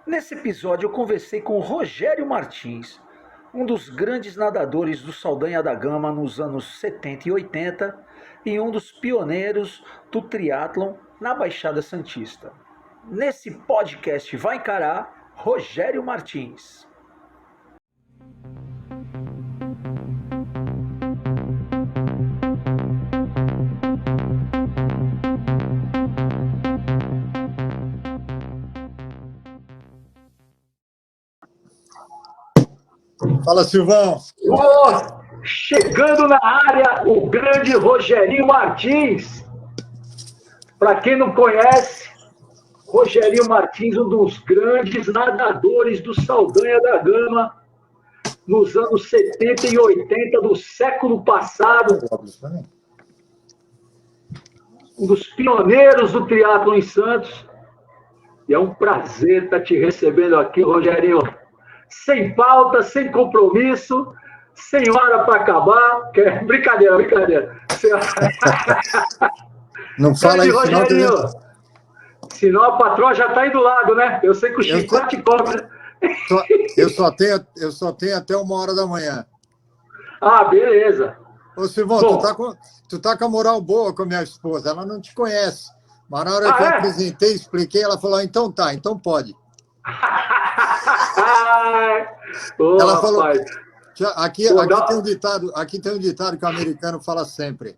Nesse episódio eu conversei com o Rogério Martins, um dos grandes nadadores do Saldanha da Gama nos anos 70 e 80 e um dos pioneiros do triatlon na Baixada Santista. Nesse podcast vai encarar Rogério Martins. Fala, Silvão. Chegando na área, o grande Rogério Martins. Para quem não conhece, Rogério Martins, um dos grandes nadadores do Saldanha da Gama nos anos 70 e 80 do século passado. Um dos pioneiros do triatlo em Santos. E é um prazer estar te recebendo aqui, Rogério. Sem pauta, sem compromisso, sem hora para acabar. Brincadeira. Não fala isso, Rogério. Senão a patroa já está aí do lado, né? Eu sei que o chicote cobra. Eu só tenho até 1h da manhã. Ah, beleza. Ô, Silvão, tu tá com a moral boa com a minha esposa. Ela não te conhece. Mas na hora que eu apresentei, expliquei, ela falou, então tá, então pode. Ela falou, aqui tem um ditado que o americano fala sempre.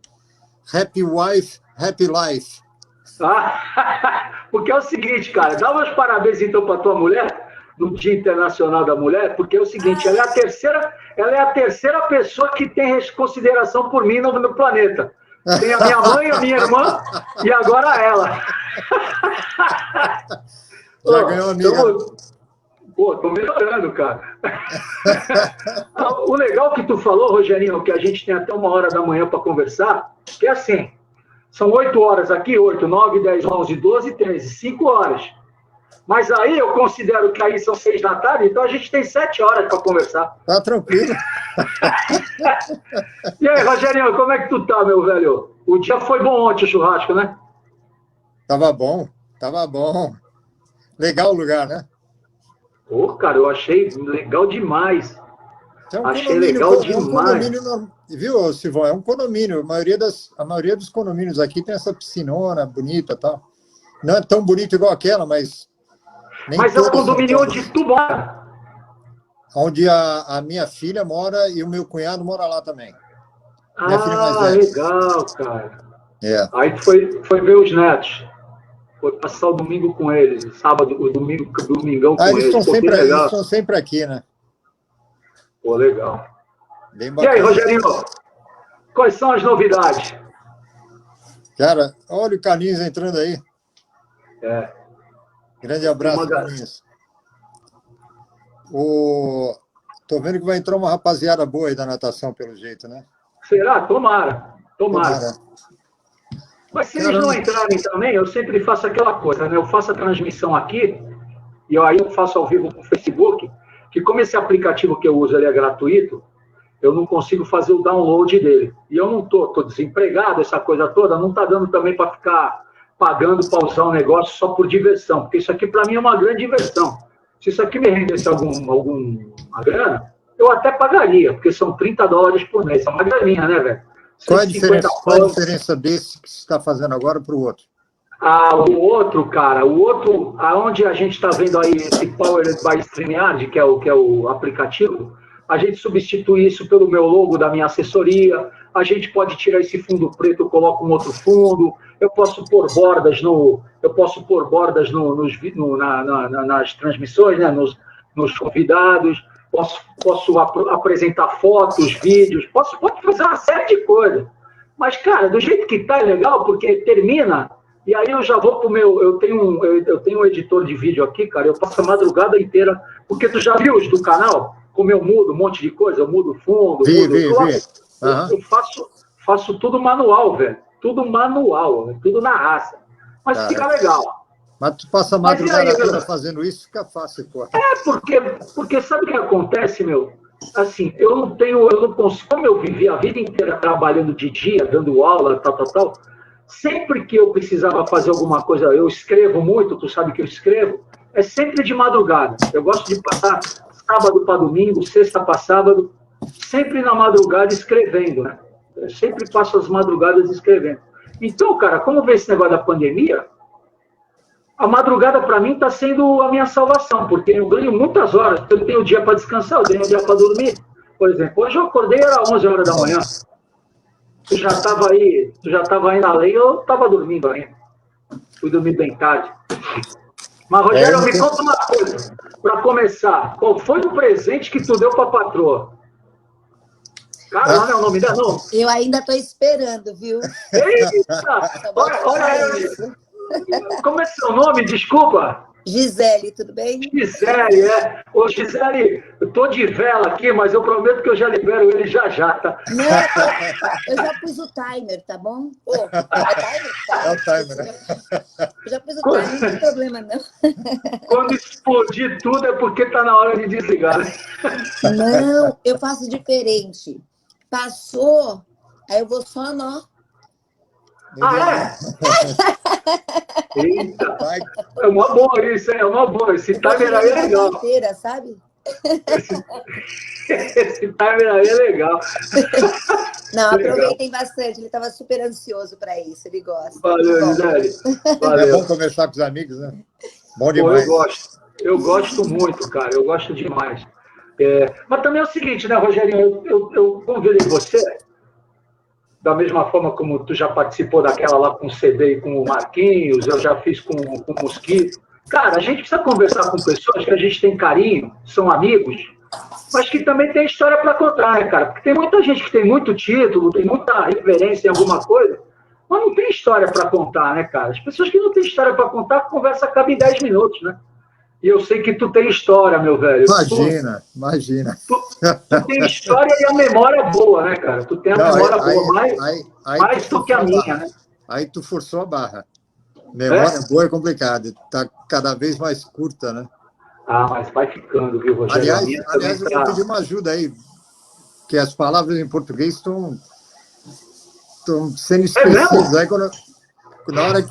Happy wife, happy life. Porque é o seguinte, cara, dá meus parabéns então para tua mulher no Dia Internacional da Mulher, porque é o seguinte, ela é a terceira pessoa que tem consideração por mim no planeta. Tem a minha mãe, a minha irmã e agora ela. Já ganhou amiga. Pô, tô melhorando, cara. O legal que tu falou, Rogerinho, que a gente tem até 1h da manhã para conversar, que é assim, são 8 horas aqui, 8, 9, 10, 11, 12, 13, 5 horas. Mas aí eu considero que aí são 6 da tarde, então a gente tem 7 horas para conversar. Tá tranquilo. E aí, Rogerinho, como é que tu tá, meu velho? O dia foi bom ontem, o churrasco, né? Tava bom. Legal o lugar, né? Pô, cara, eu achei legal demais. Achei legal demais. Viu, Silvão? É um condomínio. A maioria dos condomínios aqui tem essa piscinona bonita e tal. Não é tão bonito igual aquela, mas... Mas é o condomínio onde tu mora. Onde a minha filha mora e o meu cunhado mora lá também. Minha filha mais velha. Legal, cara. É. Aí tu foi ver os netos. Foi passar o domingo com eles, sábado, o domingão com eles. Eles estão sempre aqui, né? Pô, legal. Bem E bacana. aí, Rogerinho, quais são as novidades? Cara, olha o Carlinhos entrando aí. Grande abraço, Carlinhos. Tô vendo que vai entrar uma rapaziada boa aí da natação, pelo jeito, né? Será? Tomara. Mas se eles não entrarem também, eu sempre faço aquela coisa, né? Eu faço a transmissão aqui, e aí eu faço ao vivo com o Facebook, que como esse aplicativo que eu uso ele é gratuito, eu não consigo fazer o download dele. E eu não tô desempregado, essa coisa toda, não tá dando também para ficar pagando para usar um negócio só por diversão, porque isso aqui para mim é uma grande diversão. Se isso aqui me rendesse alguma grana, eu até pagaria, porque são $30 por mês, é uma graninha, né, velho? Qual a diferença desse que você está fazendo agora para o outro? O outro, cara, aonde a gente está vendo aí esse Powered by StreamYard, que é o aplicativo, a gente substitui isso pelo meu logo da minha assessoria, a gente pode tirar esse fundo preto, eu coloco um outro fundo, eu posso pôr bordas nas transmissões, né, nos convidados, posso apresentar fotos, vídeos, pode fazer uma série de coisas. Mas, cara, do jeito que tá é legal, porque termina, e aí eu já vou pro meu... Eu tenho um editor de vídeo aqui, cara, eu passo a madrugada inteira, porque tu já viu os do canal? Como eu mudo um monte de coisa, eu mudo fundo, eu faço tudo manual, velho. Tudo manual, tudo na raça. Mas fica legal. Mas tu passa a madrugada toda fazendo isso, fica fácil, pô. Porque sabe o que acontece, meu? Assim, eu não consigo, como eu vivi a vida inteira trabalhando de dia, dando aula, sempre que eu precisava fazer alguma coisa, eu escrevo muito, tu sabe que eu escrevo, é sempre de madrugada. Eu gosto de passar sábado para domingo, sexta para sábado, sempre na madrugada escrevendo, né? Eu sempre passo as madrugadas escrevendo. Então, cara, como vê esse negócio da pandemia, a madrugada para mim está sendo a minha salvação, porque eu ganho muitas horas, porque eu tenho dia para descansar, eu tenho dia para dormir. Por exemplo, hoje eu acordei, era 11 horas da manhã. Tu já estava aí na lei, eu estava dormindo ainda. Fui dormir bem tarde. Mas, Rogério, me conta uma coisa. Para começar, qual foi o presente que tu deu para a patroa? Caramba, é o nome dela? Não. Eu ainda estou esperando, viu? Eita! Olha isso. Como é seu nome? Desculpa. Gisele, tudo bem? Gisele, é. Ô, Gisele, eu tô de vela aqui, mas eu prometo que eu já libero ele já, tá? Não, eu já pus o timer, tá bom? Oh, é timer? Tá. É o timer, né? Eu já pus o timer, não tem problema, não. Quando explodir tudo é porque tá na hora de desligar. Não, eu faço diferente. Passou, aí eu vou só nó. Ah, é? Eita! É uma boa isso, hein? É uma boa. Esse timer aí é legal. Inteira, sabe? Esse timer aí é legal. Não, aproveitem bastante. Ele estava super ansioso para isso. Ele gosta. Valeu, Gisele. É bom conversar com os amigos, né? Bom demais. Pô, eu gosto muito, cara. Eu gosto demais. Mas também é o seguinte, né, Rogerinho? Eu convidei você, da mesma forma como tu já participou daquela lá com o CD e com o Marquinhos, eu já fiz com o Mosquito. Cara, a gente precisa conversar com pessoas que a gente tem carinho, são amigos, mas que também tem história para contar, né, cara? Porque tem muita gente que tem muito título, tem muita referência em alguma coisa, mas não tem história para contar, né, cara? As pessoas que não têm história para contar, a conversa acaba em 10 minutos, né? E eu sei que tu tem história, meu velho. Imagina. Tu tem história e a memória é boa, né, cara? Tu tem a memória boa, mais do que a minha, né? Aí tu forçou a barra. Memória boa é complicado. Tá cada vez mais curta, né? Ah, mas vai ficando, viu, Rogério? Aliás, eu vou pedir uma ajuda aí, que as palavras em português estão sendo esquecidas. Aí, na hora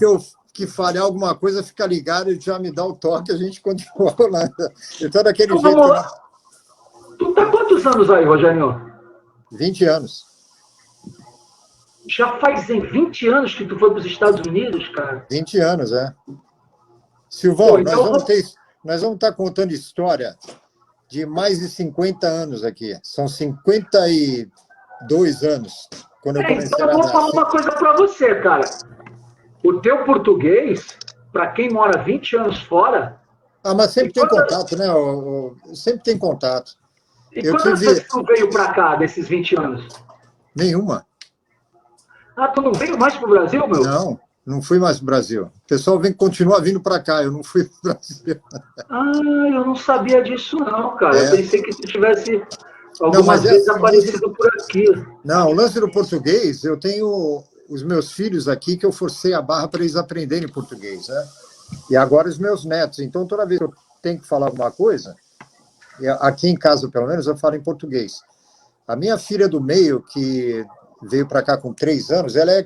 que falhar alguma coisa, fica ligado e já me dá o toque, a gente continua rolando. Então, daquele jeito. Vamos... Tu tá quantos anos aí, Rogério? 20 anos. Já faz 20 anos que tu foi para os Estados Unidos, cara? 20 anos, é. Silvão, pô, então nós vamos estar contando história de mais de 50 anos aqui. São 52 anos. Quando eu comecei então eu vou falar uma coisa para você, cara. O teu português, para quem mora 20 anos fora... Ah, mas sempre tem contato, né? Sempre tem contato. E quantas vezes tu veio para cá, desses 20 anos? Nenhuma. Ah, tu não veio mais para o Brasil, meu? Não fui mais para o Brasil. O pessoal continua vindo para cá, eu não fui para o Brasil. Ah, eu não sabia disso não, cara. Eu pensei que tu tivesse algumas vezes aparecido por aqui. Não, o lance do português, eu tenho os meus filhos aqui que eu forcei a barra para eles aprenderem português, né? E agora os meus netos. Então, toda vez que eu tenho que falar alguma coisa, aqui em casa, pelo menos, eu falo em português. A minha filha do meio, que veio para cá com 3 anos, ela é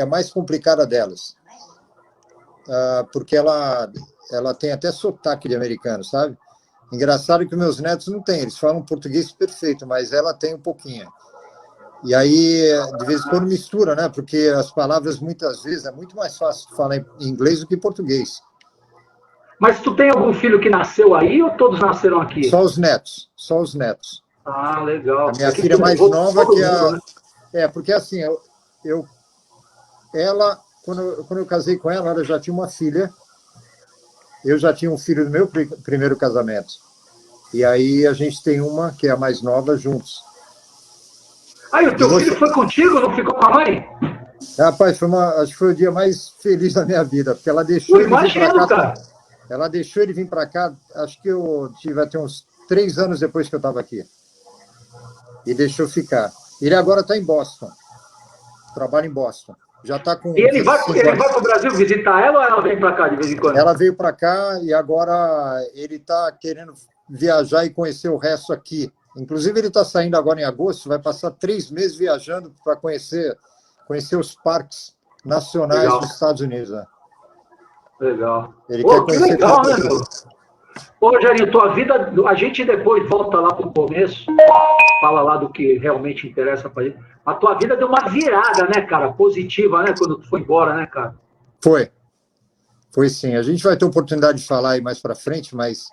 a mais complicada delas. Porque ela tem até sotaque de americano, sabe? Engraçado que meus netos não têm, eles falam português perfeito, mas ela tem um pouquinho. E aí, de vez em quando mistura, né? Porque as palavras, muitas vezes, é muito mais fácil falar em inglês do que em português. Mas tu tem algum filho que nasceu aí ou todos nasceram aqui? Só os netos. Ah, legal. A minha filha mais nova que né? Porque assim, quando eu casei com ela, ela já tinha uma filha. Eu já tinha um filho do meu primeiro casamento. E aí a gente tem uma, que é a mais nova, juntos. Ah, e o teu filho foi contigo, não ficou com a mãe? Rapaz, acho que foi o dia mais feliz da minha vida, porque ela deixou ele vir para cá. Cara. Ela deixou ele vir para cá, acho que eu tive até uns 3 anos depois que eu estava aqui. E deixou ficar. Ele agora está em Boston. Trabalha em Boston. Já está com. E ele vai para o Brasil visitar ela ou ela vem para cá de vez em quando? Ela veio para cá e agora ele está querendo viajar e conhecer o resto aqui. Inclusive, ele está saindo agora em agosto, vai passar 3 meses viajando para conhecer os parques nacionais dos Estados Unidos. Né? Legal. Ele Pô, quer que conhecer legal, né, tudo. meu? Ô, Rogerinho, tua vida, a gente depois volta lá pro começo, fala lá do que realmente interessa pra gente. A tua vida deu uma virada, né, cara? Positiva, né, quando tu foi embora, né, cara? Foi sim. A gente vai ter oportunidade de falar aí mais para frente, mas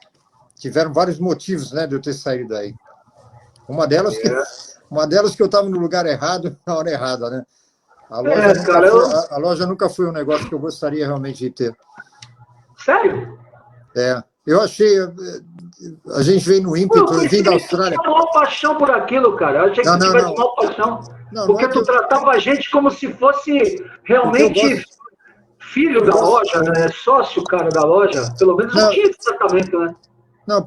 tiveram vários motivos, né, de eu ter saído daí. Uma delas que eu estava no lugar errado na hora errada, né? Cara, A loja nunca foi um negócio que eu gostaria realmente de ter. Sério? Eu achei. A gente veio no ímpeto, eu vim da Austrália. Tu tinha uma paixão por aquilo, cara. Eu achei que tu tivesse uma paixão. Não Porque é que tu tratava a gente como se fosse porque eu realmente gosto. filho da loja, né? Sócio, cara, da loja. Pelo menos não tinha esse tratamento, né? Não,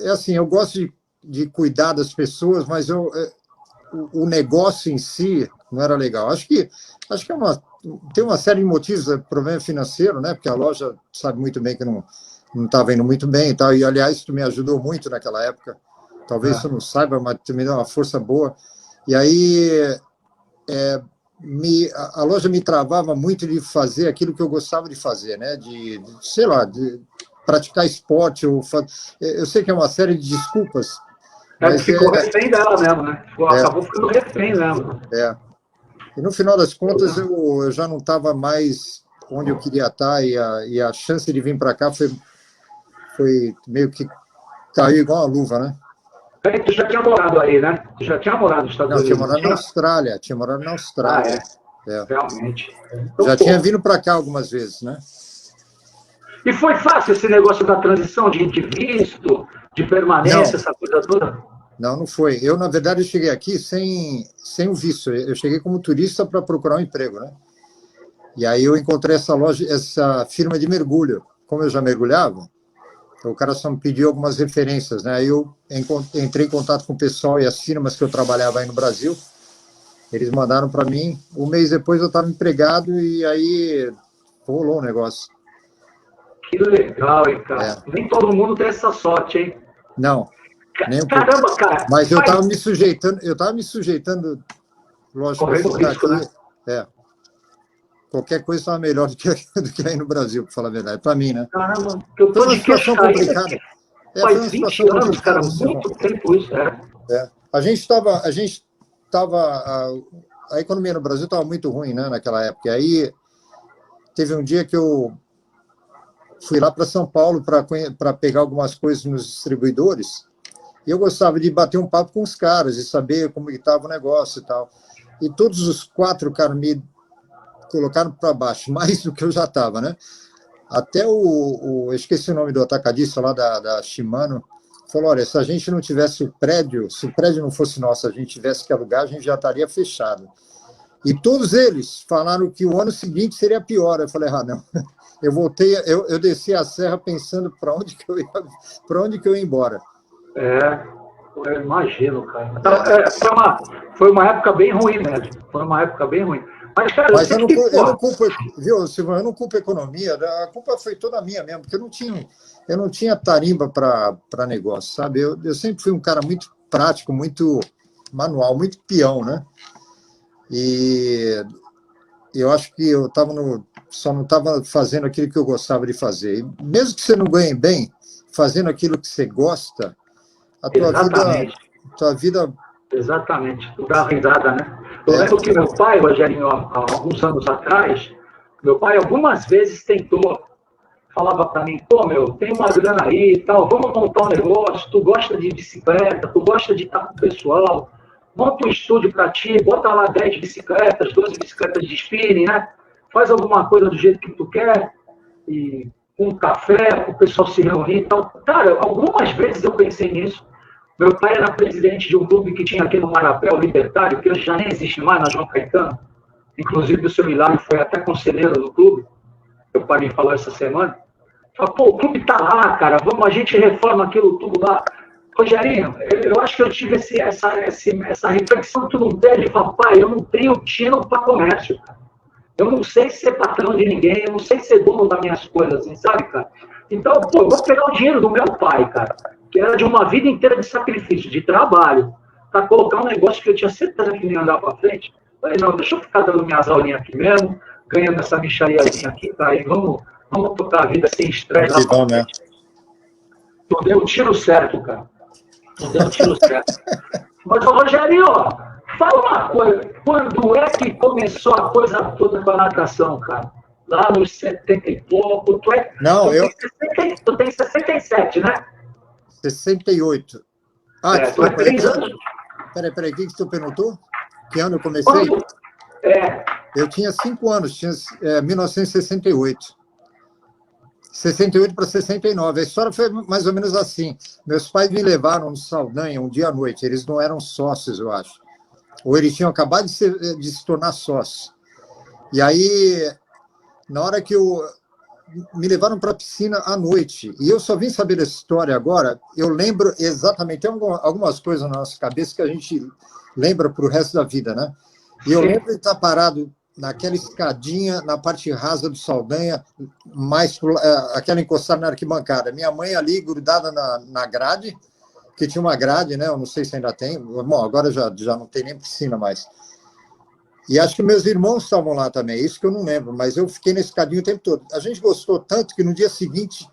é assim, eu gosto de cuidar das pessoas, mas o negócio em si não era legal. Acho que tem uma série de motivos, problema financeiro, né? Porque a loja sabe muito bem que não estava indo muito bem e tal. E, aliás, tu me ajudou muito naquela época. Talvez tu não saiba, mas tu me deu uma força boa. E aí, a loja me travava muito de fazer aquilo que eu gostava de fazer, né? Sei lá, de praticar esporte. Eu sei que é uma série de desculpas, mas ficou refém dela mesmo, né? Acabou ficando refém mesmo. E no final das contas, eu já não estava mais onde eu queria estar e a chance de vir para cá foi meio que caiu igual uma luva, né? Tu já tinha morado aí, né? Tu já tinha morado nos Estados Unidos? Tinha morado na Austrália. Realmente. Então, já tinha vindo para cá algumas vezes, né? E foi fácil esse negócio da transição de visto, de permanência, essa coisa toda? Não foi. Eu, na verdade, eu cheguei aqui sem o visto. Eu cheguei como turista para procurar um emprego, né? E aí eu encontrei essa firma de mergulho. Como eu já mergulhava, o cara só me pediu algumas referências, né? Aí eu entrei em contato com o pessoal e as firmas que eu trabalhava aí no Brasil. Eles mandaram para mim. Um mês depois eu estava empregado e aí rolou o negócio. Que legal, hein, cara? Nem todo mundo tem essa sorte, hein? Não. Caramba, cara. Mas eu estava me sujeitando, lógico, correndo risco, aqui, né? Qualquer coisa estava melhor do que aí no Brasil, para falar a verdade, para mim, né? Caramba, eu tô de queixo complicada. Faz 20 anos, cara, muito tempo isso, A gente estava, a economia no Brasil estava muito ruim, né, naquela época. E aí teve um dia que eu fui lá para São Paulo para pegar algumas coisas nos distribuidores. E eu gostava de bater um papo com os caras e saber como estava o negócio e tal. E todos os 4, cara, me colocaram para baixo, mais do que eu já estava, né? Até eu esqueci o nome do atacadista lá da Shimano, falou, olha, se a gente não tivesse se o prédio não fosse nosso, a gente tivesse que alugar, a gente já estaria fechado. E todos eles falaram que o ano seguinte seria pior. Eu falei, não. Eu voltei, eu desci a serra pensando para onde que eu ia embora. Eu imagino, cara. Foi uma época bem ruim mesmo. Foi uma época bem ruim. Mas, cara, eu não culpo, viu, Silvão? Eu não culpo a economia, a culpa foi toda minha mesmo, porque eu não tinha tarimba para negócio, sabe? Eu sempre fui um cara muito prático, muito manual, muito peão, né? E eu acho que eu só não estava fazendo aquilo que eu gostava de fazer. E mesmo que você não ganhe bem, fazendo aquilo que você gosta, a tua vida... Exatamente, tu dá risada, né? Eu lembro que meu pai, Rogerinho, há alguns anos atrás, meu pai algumas vezes falava para mim, pô, tem uma grana aí e tal, vamos montar um negócio, tu gosta de bicicleta, tu gosta de estar com o pessoal, monta um estúdio para ti, bota lá 10 bicicletas, 12 bicicletas de spinning, né? Faz alguma coisa do jeito que tu quer, e um café, o pessoal se reunir e tal. Cara, algumas vezes eu pensei nisso. Meu pai era presidente de um clube que tinha aqui no Marapé, o Libertário, que hoje já nem existe mais, na João Caetano. Inclusive, o seu Hilário foi até conselheiro do clube. Meu pai me falou essa semana. Falei, pô, o clube tá lá, cara, a gente reforma aquilo tudo lá. Rogerinho, eu acho que eu tive essa reflexão que tu não teve. Pai, eu não tenho tino para comércio, cara. Eu não sei ser patrão de ninguém, eu não sei ser dono das minhas coisas, assim, sabe, cara? Então, pô, eu vou pegar o dinheiro do meu pai, cara, que era de uma vida inteira de sacrifício, de trabalho, para colocar um negócio que eu tinha certeza que não ia andar para frente. Falei, não, deixa eu ficar dando minhas aulinhas aqui mesmo, ganhando essa mixariazinha aqui, tá? E vamos Vamos botar a vida sem estresse. Que bom, né? Tu deu o tiro certo, cara. Tu deu o tiro certo. Mas, Rogério, fala uma coisa. Quando é que começou a coisa toda com a natação, cara? Lá nos 70 e pouco. Não, Tu tem 67, né? 68. Ah, Tu é desculpa. 3 anos. Peraí, o que tu perguntou? Que ano eu comecei? Eu tinha 5 anos, tinha 1968. 68 para 69. A história foi mais ou menos assim. Meus pais me levaram no Saldanha um dia à noite. Eles não eram sócios, eu acho. Ou eles tinham acabado de se tornar sócios. E aí, na hora que me levaram para a piscina à noite. E eu só vim saber dessa história agora. Eu lembro exatamente. Tem algumas coisas na nossa cabeça que a gente lembra para o resto da vida, né? E eu lembro de estar parado naquela escadinha, na parte rasa do Saldanha, aquela encostada na arquibancada. Minha mãe ali, grudada na grade, que tinha uma grade, né? Eu não sei se ainda tem. Bom, agora já não tem nem piscina mais. E acho que meus irmãos estavam lá também, isso que eu não lembro, mas eu fiquei nesse escadinho o tempo todo. A gente gostou tanto que no dia seguinte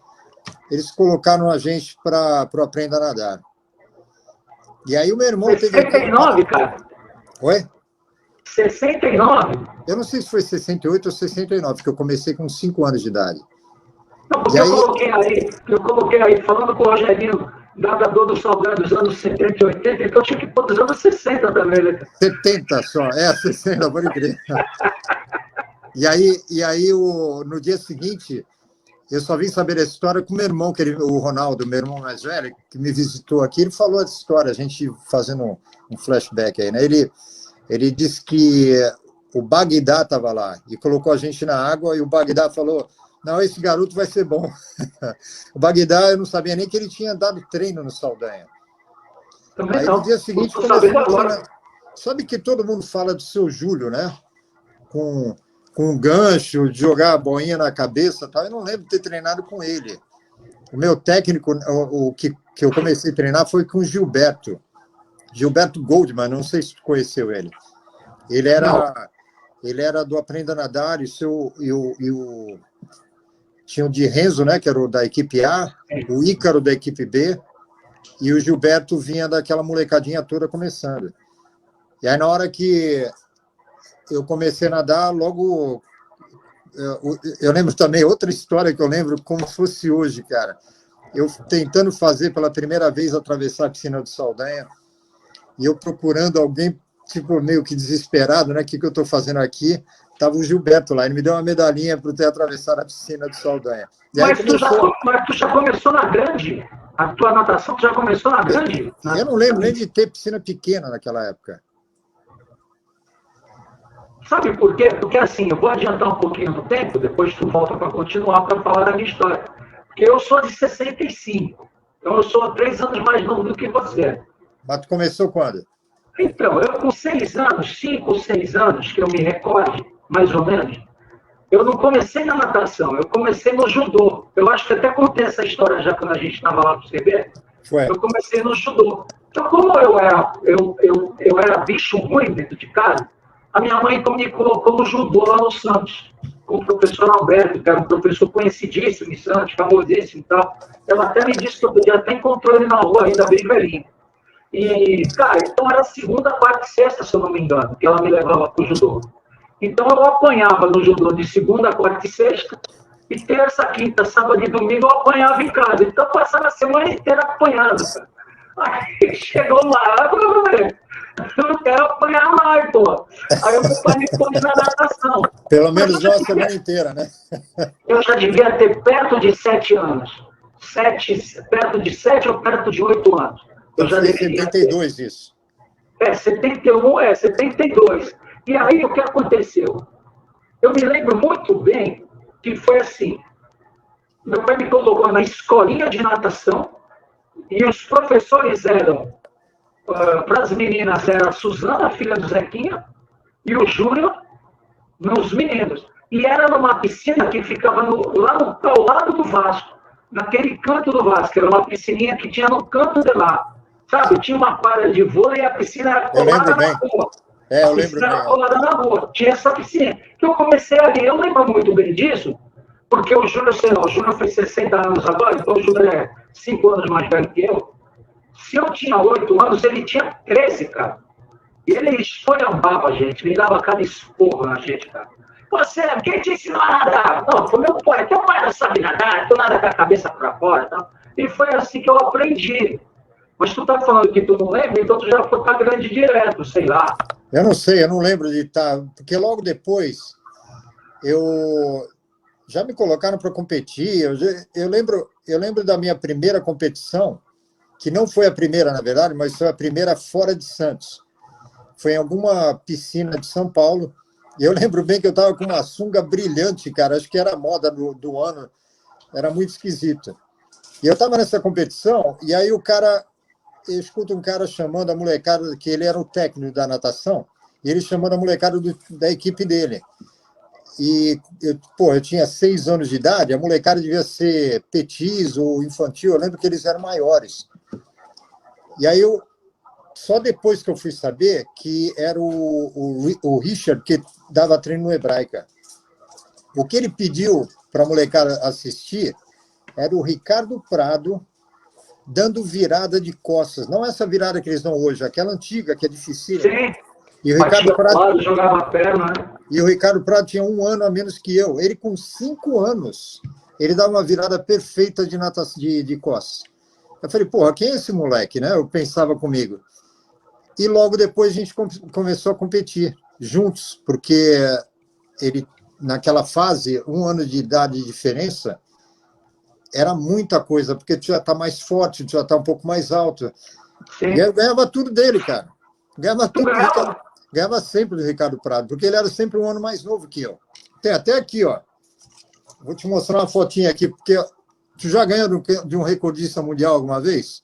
eles colocaram a gente para o Aprenda a Nadar. E aí o meu irmão 69, cara. Oi? 69? Eu não sei se foi 68 ou 69, porque eu comecei com 5 anos de idade. Não, porque eu coloquei aí, falando com o Rogerinho, nadador do Saldanha dos anos 70 e 80, então eu tinha que pôr dos anos 60 também, né? 70 só, 60, pode crer. E aí no dia seguinte, eu só vim saber essa história com o meu irmão, o Ronaldo, meu irmão mais velho, que me visitou aqui, ele falou essa história, a gente fazendo um flashback aí, né? Ele disse que o Bagdá estava lá e colocou a gente na água e o Bagdá falou, não, esse garoto vai ser bom. O Bagdá, eu não sabia nem que ele tinha dado treino no Saldanha. Também aí não. no dia seguinte começou a treinar. Sabe que todo mundo fala do seu Júlio, né? Com um gancho, de jogar a boinha na cabeça, tal. Eu não lembro de ter treinado com ele. O meu técnico, o que eu comecei a treinar foi com o Gilberto Goldman, não sei se tu conheceu ele. Ele era do Aprenda a Nadar tinha o de Renzo, né, que era o da equipe A, o Ícaro da equipe B, e o Gilberto vinha daquela molecadinha toda começando. E aí, na hora que eu comecei a nadar, logo... Eu lembro também, outra história que eu lembro como se fosse hoje, cara. Eu tentando fazer pela primeira vez atravessar a piscina do Saldanha, e eu procurando alguém, tipo, meio que desesperado, né? O que eu estou fazendo aqui? Tava o Gilberto lá, ele me deu uma medalhinha por ter atravessado a piscina do Saldanha. Mas tu já começou na grande? A tua natação já começou na grande? Eu não lembro nem de ter piscina pequena naquela época. Sabe por quê? Porque assim, eu vou adiantar um pouquinho no tempo, depois tu volta para continuar para falar da minha história. Porque eu sou de 65, então eu sou 3 anos mais novo do que você. Mas tu começou quando? Então, eu com 6 anos, 5 ou 6 anos, que eu me recorde, mais ou menos, eu não comecei na natação, eu comecei no judô. Eu acho que até contei essa história já quando a gente estava lá para o CB. Eu comecei no judô. Então, como eu era bicho ruim dentro de casa, a minha mãe me colocou no judô lá no Santos, com o professor Alberto, que era um professor conhecidíssimo em Santos, famosíssimo e tal. Ela até me disse que eu podia até encontrar ele na rua, ainda bem velhinho. E, cara, então era segunda, quarta e sexta, se eu não me engano, que ela me levava para o judô. Então eu apanhava no judô de segunda, quarta e sexta, e terça, quinta, sábado e domingo eu apanhava em casa. Então eu passava a semana inteira apanhando, cara. Aí chegou lá, eu não quero apanhar mais, pô. Aí o meu pai me pôs na natação. Pelo menos já a semana inteira, né? Eu já devia ter perto de 7 anos. Perto de 7 ou perto de 8 anos. Eu já deveria 72 ter. Isso. 71, 72. E aí o que aconteceu? Eu me lembro muito bem que foi assim. Meu pai me colocou na escolinha de natação e os professores eram, para as meninas, era a Suzana, filha do Zequinha, e o Júnior, nos meninos. E era numa piscina que ficava lá ao lado do Vasco, naquele canto do Vasco, era uma piscininha que tinha no canto de lá. Sabe, tinha uma quadra de vôlei e a piscina era colada na rua. Eu lembro bem. A piscina era colada na rua. Tinha essa piscina. Que eu comecei ali, eu lembro muito bem disso, Porque o Júnior, sei lá, o Júnior fez 60 anos agora, então o Júnior é 5 anos mais velho que eu. Se eu tinha 8 anos, ele tinha 13, cara. E ele esfolhambava a gente, ele dava cada esporro na gente, cara. Você, quem te ensinou a nadar? Não, foi meu pai. Teu pai não sabe nadar, tu nada com a cabeça pra fora. Tá? E foi assim que eu aprendi. Mas tu tá falando que tu não lembra, então tu já foi pra grande direto, sei lá. Eu não sei, eu não lembro de estar... Porque logo depois, eu... Já me colocaram para competir. Eu lembro da minha primeira competição, que não foi a primeira, na verdade, mas foi a primeira fora de Santos. Foi em alguma piscina de São Paulo. E eu lembro bem que eu estava com uma sunga brilhante, cara. Acho que era a moda do ano. Era muito esquisito. E eu estava nessa competição, e aí eu escuto um cara chamando a molecada, que ele era o técnico da natação, e ele chamando a molecada da equipe dele. E, eu tinha 6 anos de idade, a molecada devia ser petis ou infantil, eu lembro que eles eram maiores. E aí só depois que eu fui saber que era o Richard que dava treino no Hebraica. O que ele pediu para a molecada assistir era o Ricardo Prado dando virada de costas. Não essa virada que eles dão hoje, aquela antiga, que é difícil. Sim. E o Ricardo Prado jogava a perna, né? E o Ricardo Prado tinha 1 ano a menos que eu. Ele, com 5 anos, ele dava uma virada perfeita de natação de costas. Eu falei, porra, quem é esse moleque, né? Eu pensava comigo. E logo depois a gente começou a competir juntos, porque ele, naquela fase, 1 ano de idade de diferença, era muita coisa, porque tu já está mais forte, tu já está um pouco mais alto. Sim. E eu ganhava tudo dele, cara. Ganhava tudo do Ricardo. Ganhava sempre do Ricardo Prado, porque ele era sempre 1 ano mais novo que eu. Tem até aqui, ó. Vou te mostrar uma fotinha aqui, porque tu já ganhou de um recordista mundial alguma vez?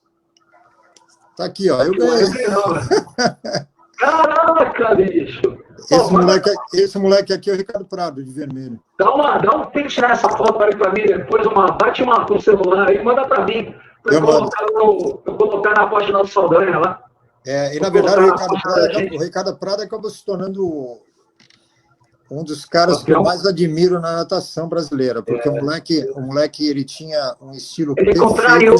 Tá aqui, ó. Eu ganhei. Caraca, bicho! Esse moleque aqui é o Ricardo Prado, de vermelho. Dá um print nessa foto aí pra mim, depois bate uma com o celular aí, manda pra mim, pra eu colocar na página do Saldanha lá. E na verdade o Ricardo Prado acabou se tornando um dos caras que eu mais admiro na natação brasileira, porque o moleque ele tinha um estilo ele contrariou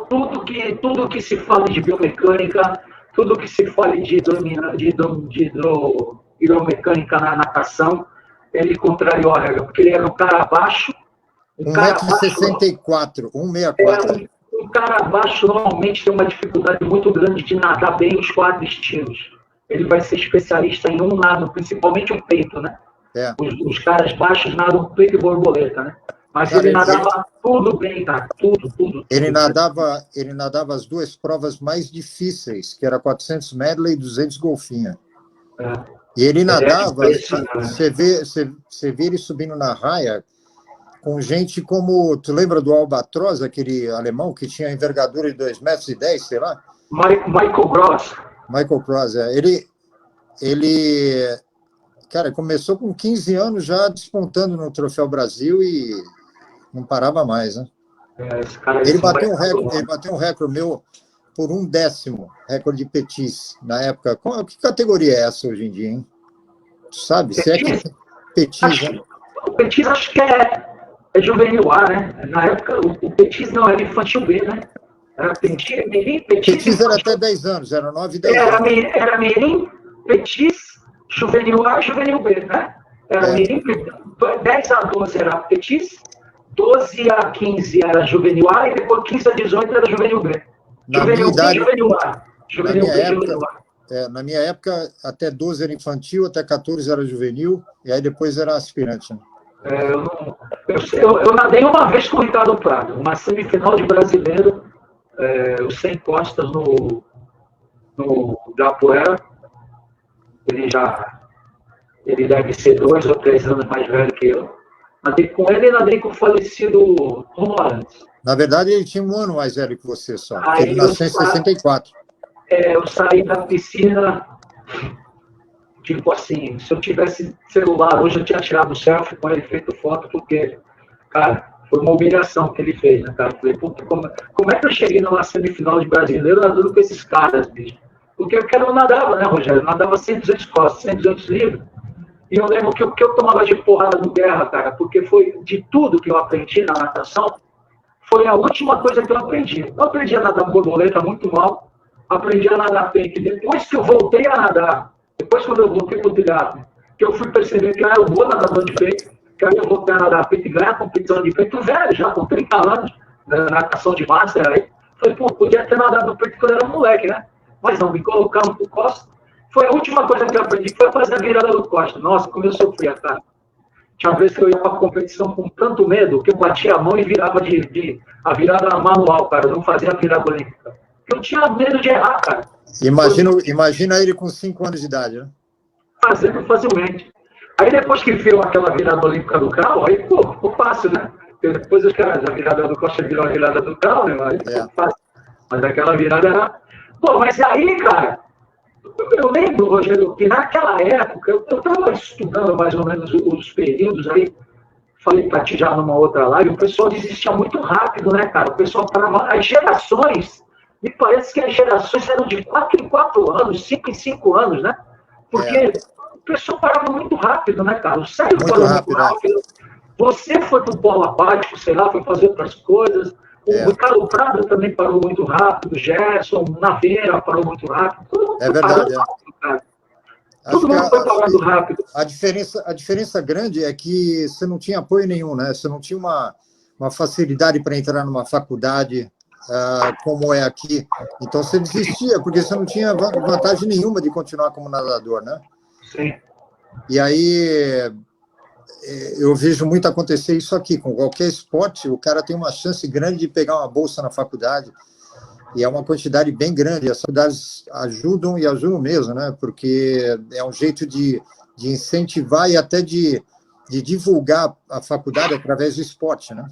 tudo que se fala de biomecânica, tudo que se fala de hidromecânica na natação. Ele contrariou a regra, porque ele era um cara baixo. 1,64 m, 1,64 m. Um cara baixo normalmente tem uma dificuldade muito grande de nadar bem os 4 estilos. Ele vai ser especialista em um nado, principalmente o peito, né? Os caras baixos nadam peito e borboleta, né? Mas cara, ele nadava tudo bem, tá? Tudo. Ele nadava as 2 provas mais difíceis, que era 400 medley e 200 golfinha. E ele nadava, você vê ele subindo na raia, com gente como... Tu lembra do Albatross, aquele alemão que tinha envergadura de 2,10 metros, sei lá? Michael Gross. Michael Gross, Ele, cara, começou com 15 anos já despontando no Troféu Brasil e não parava mais, né? Ele bateu um recorde meu por 1/10, recorde de petis, na época. Que categoria é essa hoje em dia, hein? Tu sabe? Se é que petis, né? O petis acho que é juvenil A, né? Na época, o petis não era infantil B, né? Era petis era até 10 anos, era 9 e 10 anos. Era mirim, petis, juvenil A, juvenil B, né? Era mirim, 10 a 12 era petis, 12 a 15 era juvenil A e depois 15 a 18 era juvenil B. Juvenil B, juvenil A. Na minha época, até 12 era infantil, até 14 era juvenil, e aí depois era aspirante. Né? Eu nadei uma vez com o Ricardo Prado, uma semifinal de brasileiro, os 100 costas no Ibirapuera. Ele deve ser 2 ou 3 anos mais velho que eu. Nadei com ele e nadei com o falecido Tom Arantes. Na verdade, ele tinha 1 ano mais velho que você só. Ele nasceu em 64. Eu saí da piscina, tipo assim, se eu tivesse celular hoje, eu tinha tirado selfie com ele, feito foto, porque, cara, foi uma humilhação que ele fez, né, cara? Falei, puta, como é que eu cheguei numa semifinal de brasileiro nadando com esses caras, bicho? Porque eu não nadava, né, Rogério? Eu nadava 100, 200 costas, 100, 200 livres. E eu lembro que eu tomava de porrada no Guerra, cara, porque foi de tudo que eu aprendi na natação, foi a última coisa que eu aprendi. Eu aprendi a nadar borboleta muito mal, aprendi a nadar peito. Depois que eu voltei a nadar, depois quando eu voltei para o triatlo, que eu fui perceber que eu vou nadador de peito, que aí eu voltei a nadar peito e ganhar a competição de peito velho, já com 30 anos, na natação de master aí. Falei, pô, podia ter nadado peito quando eu era moleque, né? Mas não, me colocaram pro Costa. Foi a última coisa que eu aprendi, que foi fazer a virada do Costa. Nossa, como eu sofria, cara. Tinha uma vez que eu ia para a competição com tanto medo que eu batia a mão e virava a virada manual, cara. Eu não fazia a virada olímpica. Eu tinha medo de errar, cara. Imagina ele com 5 anos de idade, né? Fazendo facilmente. Aí depois que viram aquela virada olímpica do carro, aí, pô, ficou fácil, né? Porque depois os caras, a virada do Costa virou a virada do carro, né? Aí ficou fácil. Mas aquela virada era... Pô, mas aí, cara, eu lembro, Rogério, que naquela época, eu estava estudando mais ou menos os períodos aí, falei para ti já numa outra live, o pessoal desistia muito rápido, né, cara? O pessoal parava... As gerações, me parece que as gerações eram de 4 em 4 anos, 5 em 5 anos, né? Porque o pessoal parava muito rápido, né, cara? O Sérgio parou muito rápido. Você foi para o polo aquático, sei lá, foi fazer outras coisas. O Ricardo Prado também parou muito rápido, o Gerson, Naveira parou muito rápido. Todo mundo verdade, rápido, cara. Todo mundo foi parando rápido. A diferença grande é que você não tinha apoio nenhum, né? Você não tinha uma facilidade para entrar numa faculdade como é aqui. Então você desistia, porque você não tinha vantagem nenhuma de continuar como nadador, né? Sim. E aí eu vejo muito acontecer isso aqui. Com qualquer esporte, o cara tem uma chance grande de pegar uma bolsa na faculdade. E é uma quantidade bem grande. As faculdades ajudam e ajudam mesmo, né? Porque é um jeito de incentivar e até de divulgar a faculdade através do esporte, né?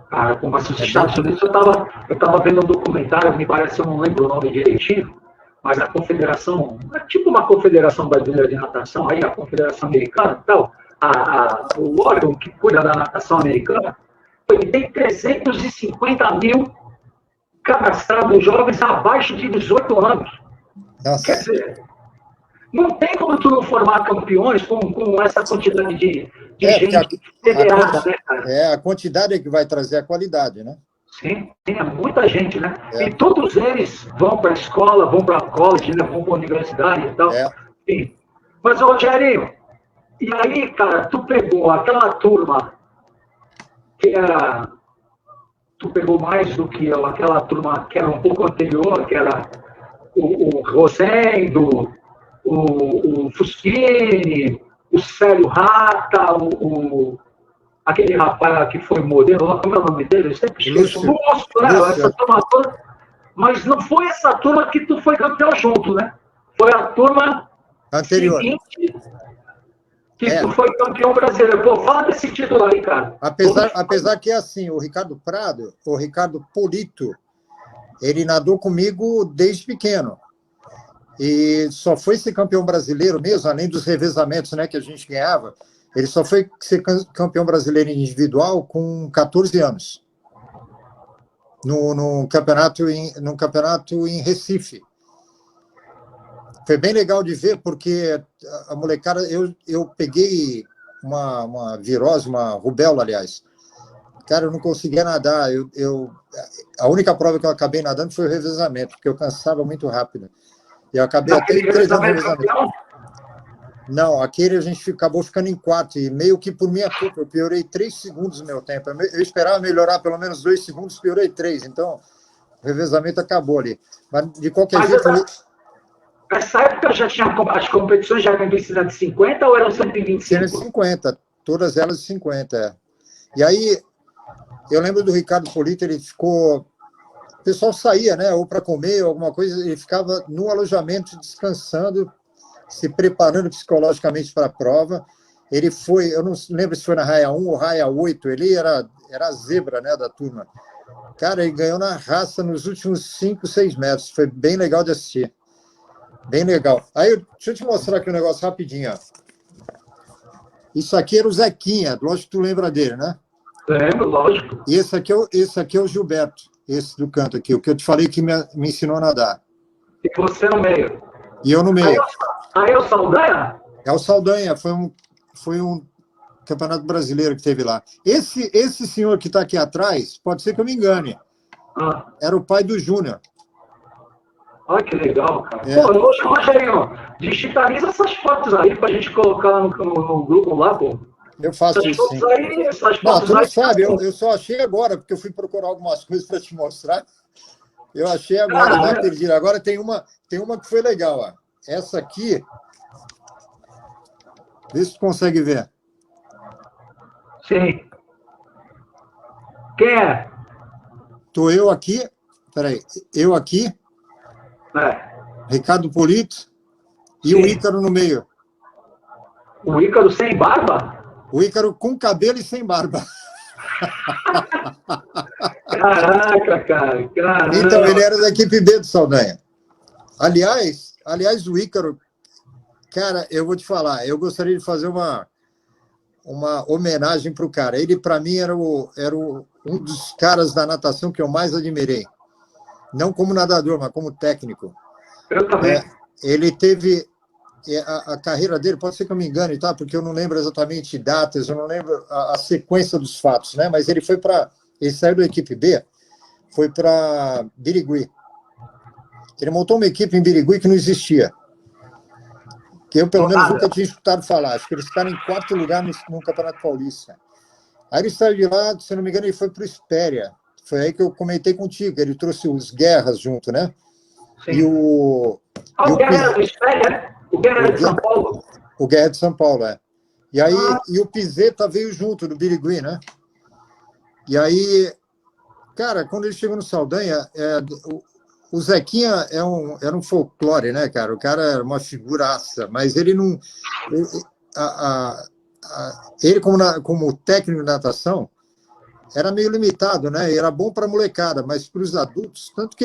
Cara, como assim, nos Estados Unidos, eu estava vendo um documentário, me parece, eu não lembro o nome direitinho, mas a confederação, é tipo uma confederação brasileira de natação, aí a confederação americana e tal, o órgão que cuida da natação americana, ele tem 350 mil cadastrados jovens abaixo de 18 anos. Nossa. Quer dizer, não tem como tu não formar campeões com essa quantidade de gente federada, né, cara? A quantidade é que vai trazer a qualidade, né? Sim, é muita gente, né? E todos eles vão para a escola, vão para a college, né? Vão para a universidade e tal. Sim. Mas, Rogério, e aí, cara, tu pegou aquela turma que era... Tu pegou mais do que eu, aquela turma que era um pouco anterior, que era o Rosendo, o Fuschini, o Célio Rata, aquele rapaz que foi modelo, como é o nome dele? Eu sempre esqueço. Lúcio, né? Essa turma toda. Mas não foi essa turma que tu foi campeão junto, né? Foi a turma anterior. Seguinte que tu foi campeão brasileiro. Pô, fala desse título aí, cara. Apesar que é assim, o Ricardo Prado, o Ricardo Polito, ele nadou comigo desde pequeno. E só foi ser campeão brasileiro mesmo, além dos revezamentos, né, que a gente ganhava, ele só foi ser campeão brasileiro individual com 14 anos. No campeonato em Recife. Foi bem legal de ver, porque a molecada... Eu peguei uma virose, uma rubéola, aliás. Cara, eu não conseguia nadar. A única prova que eu acabei nadando foi o revezamento, porque eu cansava muito rápido. E eu acabei até em 3 anos de revezamento. Não, aquele a gente acabou ficando em 4, e meio que por minha culpa. Eu piorei 3 segundos no meu tempo. Eu esperava melhorar pelo menos 2 segundos, piorei 3. Então, o revezamento acabou ali. Mas, de qualquer jeito... Nessa época já tinha as competições já eram de 150 ou eram 125? 150, todas elas de 50. E aí, eu lembro do Ricardo Polito, ele ficou... O pessoal saía, né, ou para comer, ou alguma coisa, ele ficava no alojamento, descansando, se preparando psicologicamente para a prova. Ele foi, eu não lembro se foi na raia 1 ou raia 8, ele era a zebra, né, da turma. Cara, ele ganhou na raça nos últimos 5, 6 metros. Foi bem legal de assistir. Bem legal. Aí, deixa eu te mostrar aqui um negócio rapidinho. Ó. Isso aqui era o Zequinha, lógico que tu lembra dele, né? Lembro, lógico. E esse aqui é o Gilberto, esse do canto aqui, o que eu te falei que me ensinou a nadar. E você no meio. E eu no meio. Aí o Saldanha? É o Saldanha, foi um campeonato brasileiro que teve lá. Esse senhor que está aqui atrás, pode ser que eu me engane, era o pai do Júnior. Olha que legal, cara. Pô, Rogério, digitaliza essas fotos aí pra gente colocar lá no grupo lá, pô. Eu faço essas isso, sim. Essas não, fotos tu não aí, sabe, eu só achei agora, porque eu fui procurar algumas coisas para te mostrar. Eu achei agora, não acredito. Agora tem uma que foi legal, ó. Essa aqui, vê se tu consegue ver. Sim. Quem é? Tô eu aqui, peraí, eu aqui, Ricardo Polito e o Ícaro no meio. O Ícaro sem barba? O Ícaro com cabelo e sem barba. Caraca, cara. Caramba. Então, ele era da equipe B do Saldanha. Aliás, o Ícaro, cara, eu vou te falar, eu gostaria de fazer uma homenagem para o cara. Ele, para mim, era um dos caras da natação que eu mais admirei. Não como nadador, mas como técnico. Eu também. Ele teve a carreira dele, pode ser que eu me engane, tá? Porque eu não lembro exatamente datas, eu não lembro a sequência dos fatos, né? Mas ele saiu da equipe B, foi para Birigui. Ele montou uma equipe em Birigui que não existia. Que eu, pelo menos, nunca tinha escutado falar. Acho que eles ficaram em 4º lugar no Campeonato Paulista. Aí ele saiu de lá, se não me engano, ele foi para o Espéria. Foi aí que eu comentei contigo. Ele trouxe os Guerras junto, né? Sim. E o Guerra do Espéria? O Guerra é de São Paulo? O Guerra de São Paulo, é. E aí, e o Pizeta veio junto, do Birigui, né? E aí, cara, quando ele chegou no Saldanha, o Zequinha era um folclore, né, cara? O cara era uma figuraça, mas ele não... Ele como técnico de natação, era meio limitado, né? Era bom para a molecada, mas para os adultos, tanto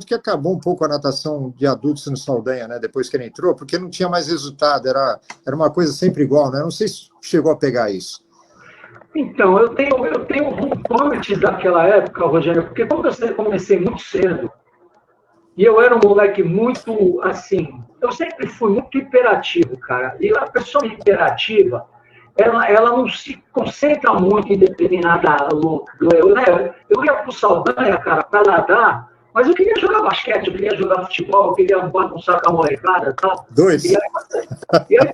que acabou um pouco a natação de adultos no Saldanha, né? Depois que ele entrou, porque não tinha mais resultado, era uma coisa sempre igual, né? Não sei se chegou a pegar isso. Então, eu tenho vontade daquela época, Rogério, porque quando eu comecei muito cedo, e eu era um moleque muito, assim, eu sempre fui muito hiperativo, cara. E a pessoa hiperativa, ela não se concentra muito em determinada louca. Eu ia pro Saldanha, cara, para nadar, mas eu queria jogar basquete, eu queria jogar futebol, eu queria bagunçar com a molecada e tal. Dois. E aí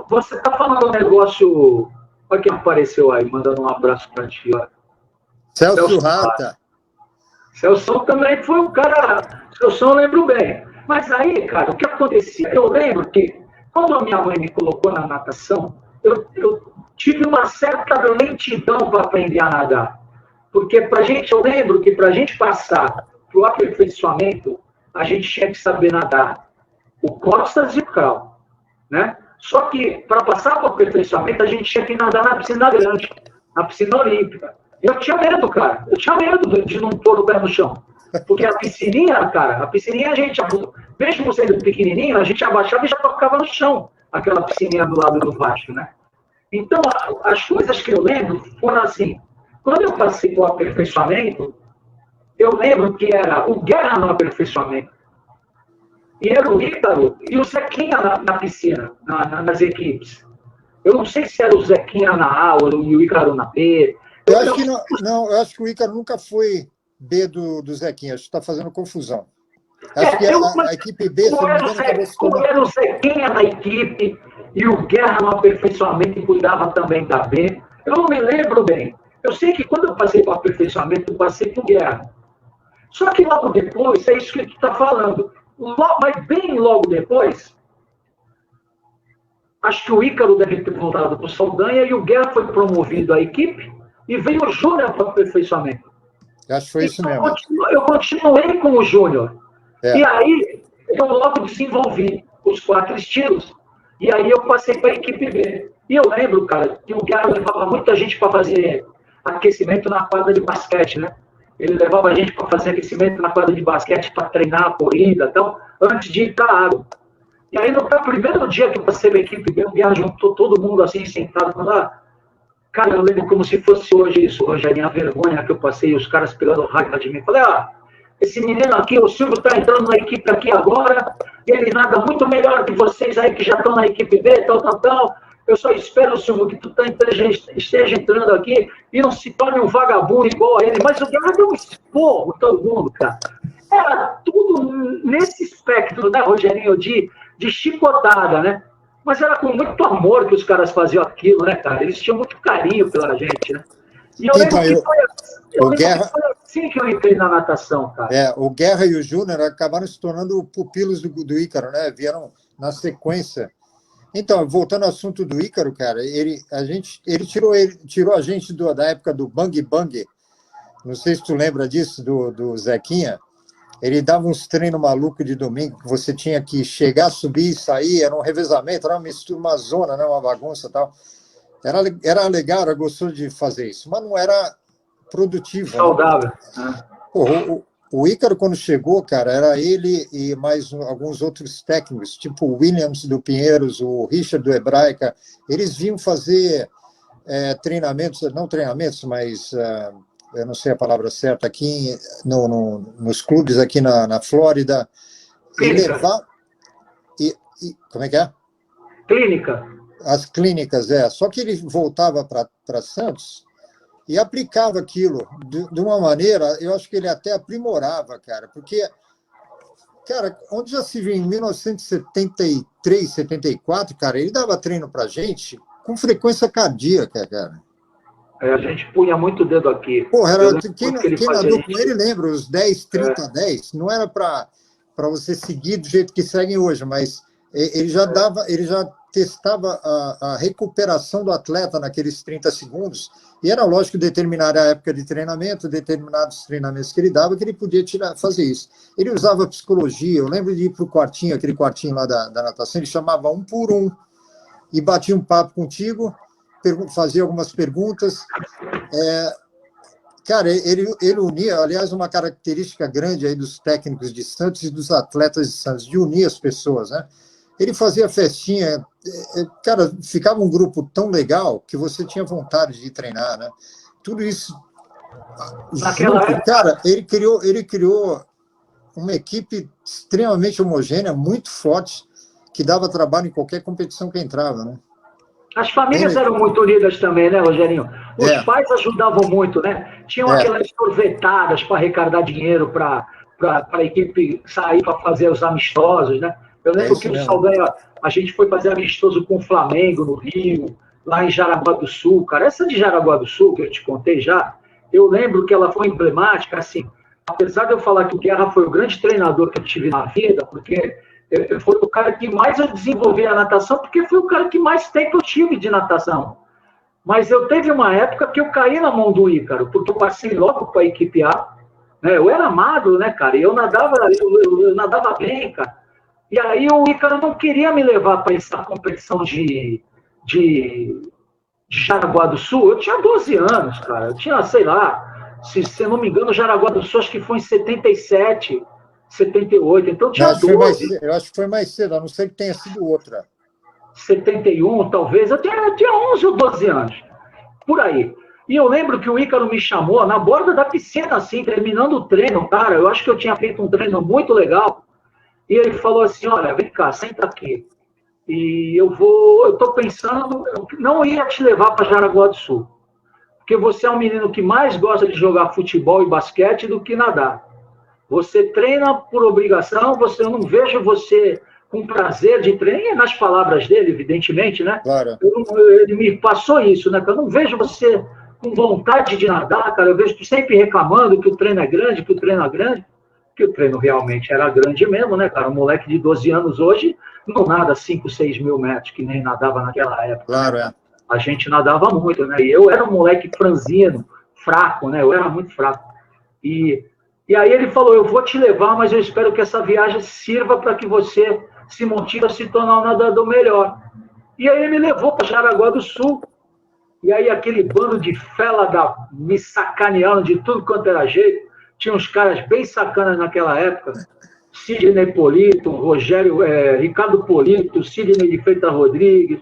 você tá falando um negócio... Olha quem apareceu aí, mandando um abraço para ti. Ó. Celso Rata. Celso também foi um cara... Celso eu lembro bem. Mas aí, cara, o que acontecia? Eu lembro que, quando a minha mãe me colocou na natação, eu tive uma certa lentidão para aprender a nadar. Porque eu lembro que para a gente passar para o aperfeiçoamento, a gente tinha que saber nadar o costas e o crawl, né? Só que, para passar para o aperfeiçoamento, a gente tinha que nadar na piscina grande, na piscina olímpica. Eu tinha medo, cara. Eu tinha medo de não pôr o pé no chão. Porque a piscininha, cara, a gente, mesmo sendo pequenininho, a gente abaixava e já tocava no chão, aquela piscininha do lado do baixo, né? Então, as coisas que eu lembro foram assim. Quando eu passei para o aperfeiçoamento, eu lembro que era o Guerra no aperfeiçoamento. E era o Ícaro e o Zequinha na piscina, nas equipes. Eu não sei se era o Zequinha na A e o Ícaro na B. Eu acho que o Ícaro nunca foi B do Zequinha. Acho que está fazendo confusão. Acho que a equipe B, se não me engano, acabou se tornando... Era o Zequinha na equipe e o Guerra no aperfeiçoamento e cuidava também da B. Eu não me lembro bem. Eu sei que quando eu passei para o aperfeiçoamento, eu passei para o Guerra. Só que logo depois, é isso que tu está falando. Mas bem logo depois, acho que o Ícaro deve ter voltado para o Saldanha e o Guerra foi promovido à equipe e veio o Júnior para o aperfeiçoamento. Acho que foi isso mesmo. Eu continuei com o Júnior. E aí, eu logo desenvolvi os 4 estilos e aí eu passei para a equipe B. E eu lembro, cara, que o Guerra levava muita gente para fazer aquecimento na quadra de basquete, né? Ele levava a gente para fazer aquecimento na quadra de basquete, para treinar a corrida e tal, antes de ir para a água. E aí, no primeiro dia que eu passei na equipe B, o Guerra juntou todo mundo assim, sentado lá. Cara, eu lembro como se fosse hoje isso, Rogério, a vergonha que eu passei, os caras pegando raiva de mim. Falei, esse menino aqui, o Silvio está entrando na equipe aqui agora, ele nada muito melhor que vocês aí que já estão na equipe B, tal. Eu só espero, Silvio, que tu esteja entrando aqui e não se torne um vagabundo igual a ele. Mas o Guerra deu um esporro em todo mundo, cara. Era tudo nesse espectro, né, Rogerinho, de chicotada, né? Mas era com muito amor que os caras faziam aquilo, né, cara? Eles tinham muito carinho pela gente, né? E eu lembro que foi assim que eu entrei na natação, cara. O Guerra e o Júnior acabaram se tornando pupilos do Ícaro, né? Vieram na sequência. Então, voltando ao assunto do Ícaro, cara, ele tirou a gente da época do Bang Bang. Não sei se tu lembra disso, do Zequinha. Ele dava uns treinos malucos de domingo, que você tinha que chegar, subir e sair, era um revezamento, era uma mistura, uma zona, né? Uma bagunça e tal. Era legal, era gostoso de fazer isso, mas não era produtivo. Saudável. Né? Pô, o Ícaro, quando chegou, cara, era ele e mais alguns outros técnicos, tipo o Williams do Pinheiros, o Richard do Hebraica. Eles vinham fazer treinamentos, não treinamentos, mas eu não sei a palavra certa, aqui nos clubes aqui na Flórida. Clínica. E levar. Como é que é? Clínica. As clínicas, Só que ele voltava para Santos e aplicava aquilo de uma maneira, eu acho que ele até aprimorava, cara, porque, cara, onde já se viu em 1973, 74, cara, ele dava treino pra gente com frequência cardíaca, cara. A gente punha muito dedo aqui. Porra, quem nadou com ele lembra, os 10, 30, 10, não era para você seguir do jeito que seguem hoje, mas ele já testava a recuperação do atleta naqueles 30 segundos, e era lógico determinar a época de treinamento, determinados treinamentos que ele dava, que ele podia fazer isso. Ele usava psicologia, eu lembro de ir para o quartinho, aquele quartinho lá da natação, ele chamava 1 por 1, e batia um papo contigo, fazia algumas perguntas. Cara, ele unia, aliás, uma característica grande aí dos técnicos de Santos e dos atletas de Santos, de unir as pessoas, né? Ele fazia festinha, cara, ficava um grupo tão legal que você tinha vontade de treinar, né? Tudo isso junto, cara, ele criou uma equipe extremamente homogênea, muito forte, que dava trabalho em qualquer competição que entrava, né? As famílias eram muito unidas também, né, Rogerinho? Os pais ajudavam muito, né? Tinham aquelas sorvetadas para arrecadar dinheiro para a equipe sair para fazer os amistosos, né? Eu lembro que o Saldanha, a gente foi fazer amistoso com o Flamengo no Rio, lá em Jaraguá do Sul, cara. Essa de Jaraguá do Sul, que eu te contei já, eu lembro que ela foi emblemática, assim, apesar de eu falar que o Guerra foi o grande treinador que eu tive na vida, porque foi o cara que mais eu desenvolvi a natação, porque foi o cara que mais tempo eu tive de natação. Mas eu teve uma época que eu caí na mão do Ícaro, porque eu passei logo para a equipe A, né? Eu era magro, né, cara? E eu nadava bem, cara. E aí o Ícaro não queria me levar para essa competição de Jaraguá do Sul. Eu tinha 12 anos, cara. Eu tinha, sei lá, se eu não me engano, Jaraguá do Sul acho que foi em 77, 78. Então eu tinha 12. Eu acho que foi mais cedo, a não ser que tenha sido outra. 71, talvez. Eu tinha 11 ou 12 anos, por aí. E eu lembro que o Ícaro me chamou na borda da piscina, assim, terminando o treino, cara. Eu acho que eu tinha feito um treino muito legal. E ele falou assim, olha, vem cá, senta aqui. E eu estou pensando, eu não ia te levar para Jaraguá do Sul. Porque você é um menino que mais gosta de jogar futebol e basquete do que nadar. Você treina por obrigação, eu não vejo você com prazer de treinar, nas palavras dele, evidentemente, né? Claro. Ele me passou isso, né? Que eu não vejo você com vontade de nadar, cara. Eu vejo tu sempre reclamando que o treino é grande, que o treino realmente era grande mesmo, né, cara? Um moleque de 12 anos hoje não nada 5, 6 mil metros, que nem nadava naquela época. Claro, né? A gente nadava muito, né? E eu era um moleque franzino, fraco, né? Eu era muito fraco. E aí ele falou, eu vou te levar, mas eu espero que essa viagem sirva para que você se motive a se tornar um nadador melhor. E aí ele me levou para Jaraguá do Sul. E aí aquele bando de fela me sacaneando de tudo quanto era jeito. Tinha uns caras bem sacanas naquela época. Sidney Polito, Ricardo Polito, Sidney de Freitas Rodrigues.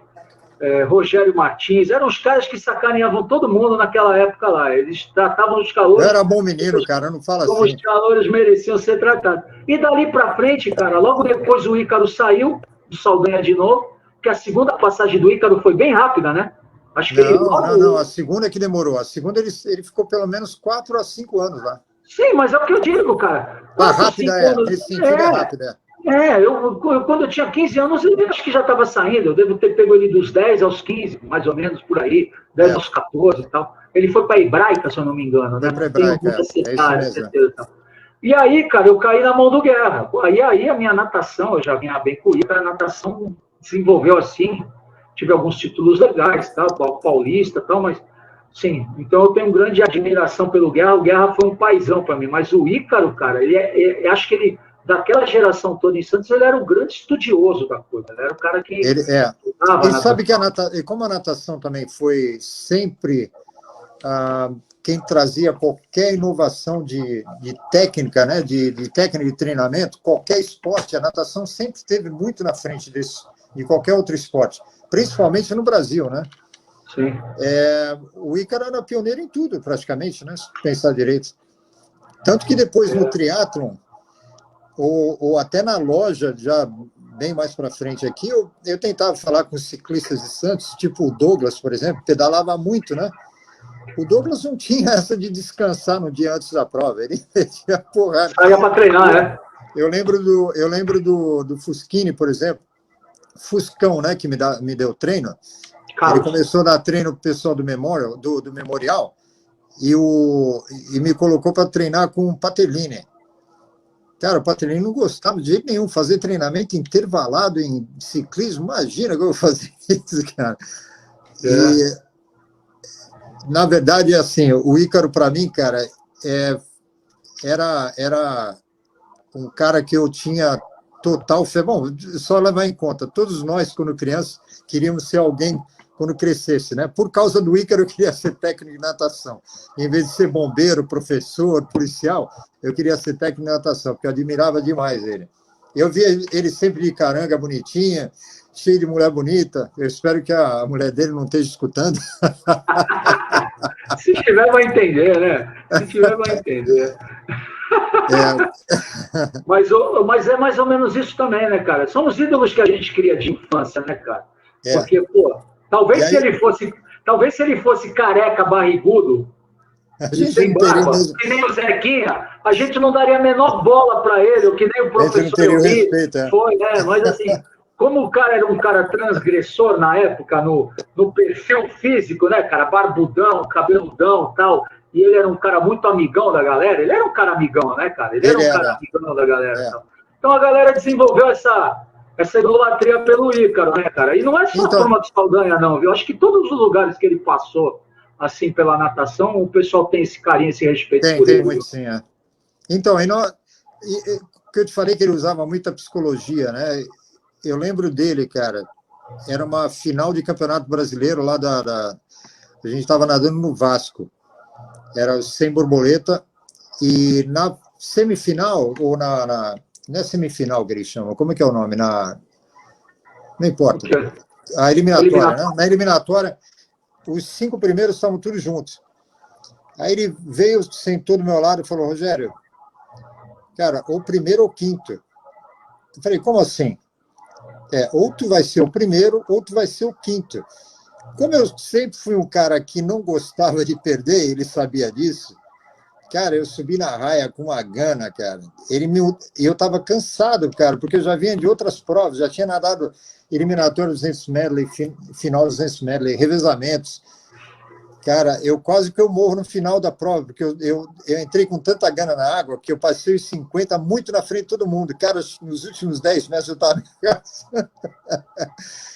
Rogério Martins, eram os caras que sacaneavam todo mundo naquela época lá. Eles tratavam os Eu calouros era bom menino, cara, não fala como os assim. calouros mereciam ser tratados. E dali para frente, cara, logo depois o Ícaro saiu do Saldanha de novo, que a segunda passagem do Ícaro foi bem rápida, né? Acho que ele Não, a segunda que demorou. A segunda ele ficou pelo menos 4 a 5 anos lá. Sim, mas é o que eu digo, cara. Rápida nesse sentido é rápida. Quando eu tinha 15 anos, eu acho que já estava saindo. Eu devo ter pego ele dos 10 aos 15, mais ou menos por aí, 10 aos 14 e tal. Ele foi para a Hebraica, se eu não me engano, né? Foi para a Hebraica, é isso mesmo. Certeza, então. E aí, cara, eu caí na mão do Guerra. Aí a minha natação, eu já vinha bem com o Ícaro, a natação desenvolveu assim. Tive alguns títulos legais, tal, paulista, tal, mas sim. Então eu tenho grande admiração pelo Guerra. O Guerra foi um paizão para mim, mas o Ícaro, cara, acho que ele daquela geração toda em Santos, ele era um grande estudioso da coisa. Ele era um cara que... Ele sabe que como a natação também foi sempre quem trazia qualquer inovação de técnica, né, de técnica de treinamento, qualquer esporte, a natação sempre esteve muito na frente de qualquer outro esporte, principalmente no Brasil, né? Sim. O Ícaro era pioneiro em tudo, praticamente, né, se pensar direito. Tanto que depois no triatlon, ou até na loja, já bem mais para frente aqui, eu tentava falar com ciclistas de Santos, tipo o Douglas, por exemplo, pedalava muito, né? O Douglas não tinha essa de descansar no dia antes da prova, ele tinha porrada. Saía para treinar, né? Eu lembro do Fuschini, por exemplo, Fuscão, né, que me deu treino. Carlos. Ele começou a dar treino para o pessoal do Memorial e me colocou para treinar com o Patellini. Cara, o Patellini não gostava de jeito nenhum, fazer treinamento intervalado em ciclismo, imagina que eu vou fazer isso, cara. E, na verdade, assim, o Ícaro, para mim, cara, era um cara que eu tinha total fé. Bom, só levar em conta, todos nós, quando crianças, queríamos ser alguém quando crescesse, né? Por causa do Ícaro, eu queria ser técnico de natação. Em vez de ser bombeiro, professor, policial, eu queria ser técnico de natação, porque eu admirava demais ele. Eu via ele sempre de caranga, bonitinha, cheio de mulher bonita. Eu espero que a mulher dele não esteja escutando. Se tiver, vai entender, né? Se tiver, vai entender. Mas é mais ou menos isso também, né, cara? São os ídolos que a gente cria de infância, né, cara? Porque, pô, talvez se ele fosse careca, barrigudo, e sem barba, que nem o Zequinha, a gente não daria a menor bola para ele, ou que nem o professor Euri foi, né? Mas assim, como o cara era um cara transgressor na época, no perfil físico, né, cara? Barbudão, cabeludão e tal, e ele era um cara muito amigão da galera, ele era um cara amigão, né, cara? Ele era um cara amigão da galera. Então a galera desenvolveu essa idolatria pelo Ícaro, né, cara? E não é só a turma de Saldanha, não, viu? Acho que todos os lugares que ele passou, assim, pela natação, o pessoal tem esse carinho, esse respeito por ele. Tem muito, sim, Então, que eu te falei que ele usava muita psicologia, né? Eu lembro dele, cara, era uma final de campeonato brasileiro lá a gente estava nadando no Vasco, era sem borboleta, e na semifinal, ou não é semifinal que eles chamam, como é que é o nome? Não importa. A eliminatória, né? Na eliminatória, os 5 primeiros estavam todos juntos. Aí ele veio, sentou do meu lado e falou: Rogério, cara, ou primeiro ou quinto. Eu falei: como assim? Ou tu vai ser o primeiro, ou tu vai ser o quinto. Como eu sempre fui um cara que não gostava de perder, ele sabia disso, cara, eu subi na raia com uma gana, cara. Eu estava cansado, cara, porque eu já vinha de outras provas, já tinha nadado eliminatório 200 medley, final 200 medley, revezamentos. Cara, quase que eu morro no final da prova, porque eu entrei com tanta gana na água que eu passei os 50 muito na frente de todo mundo. Cara, nos últimos 10 metros eu estava...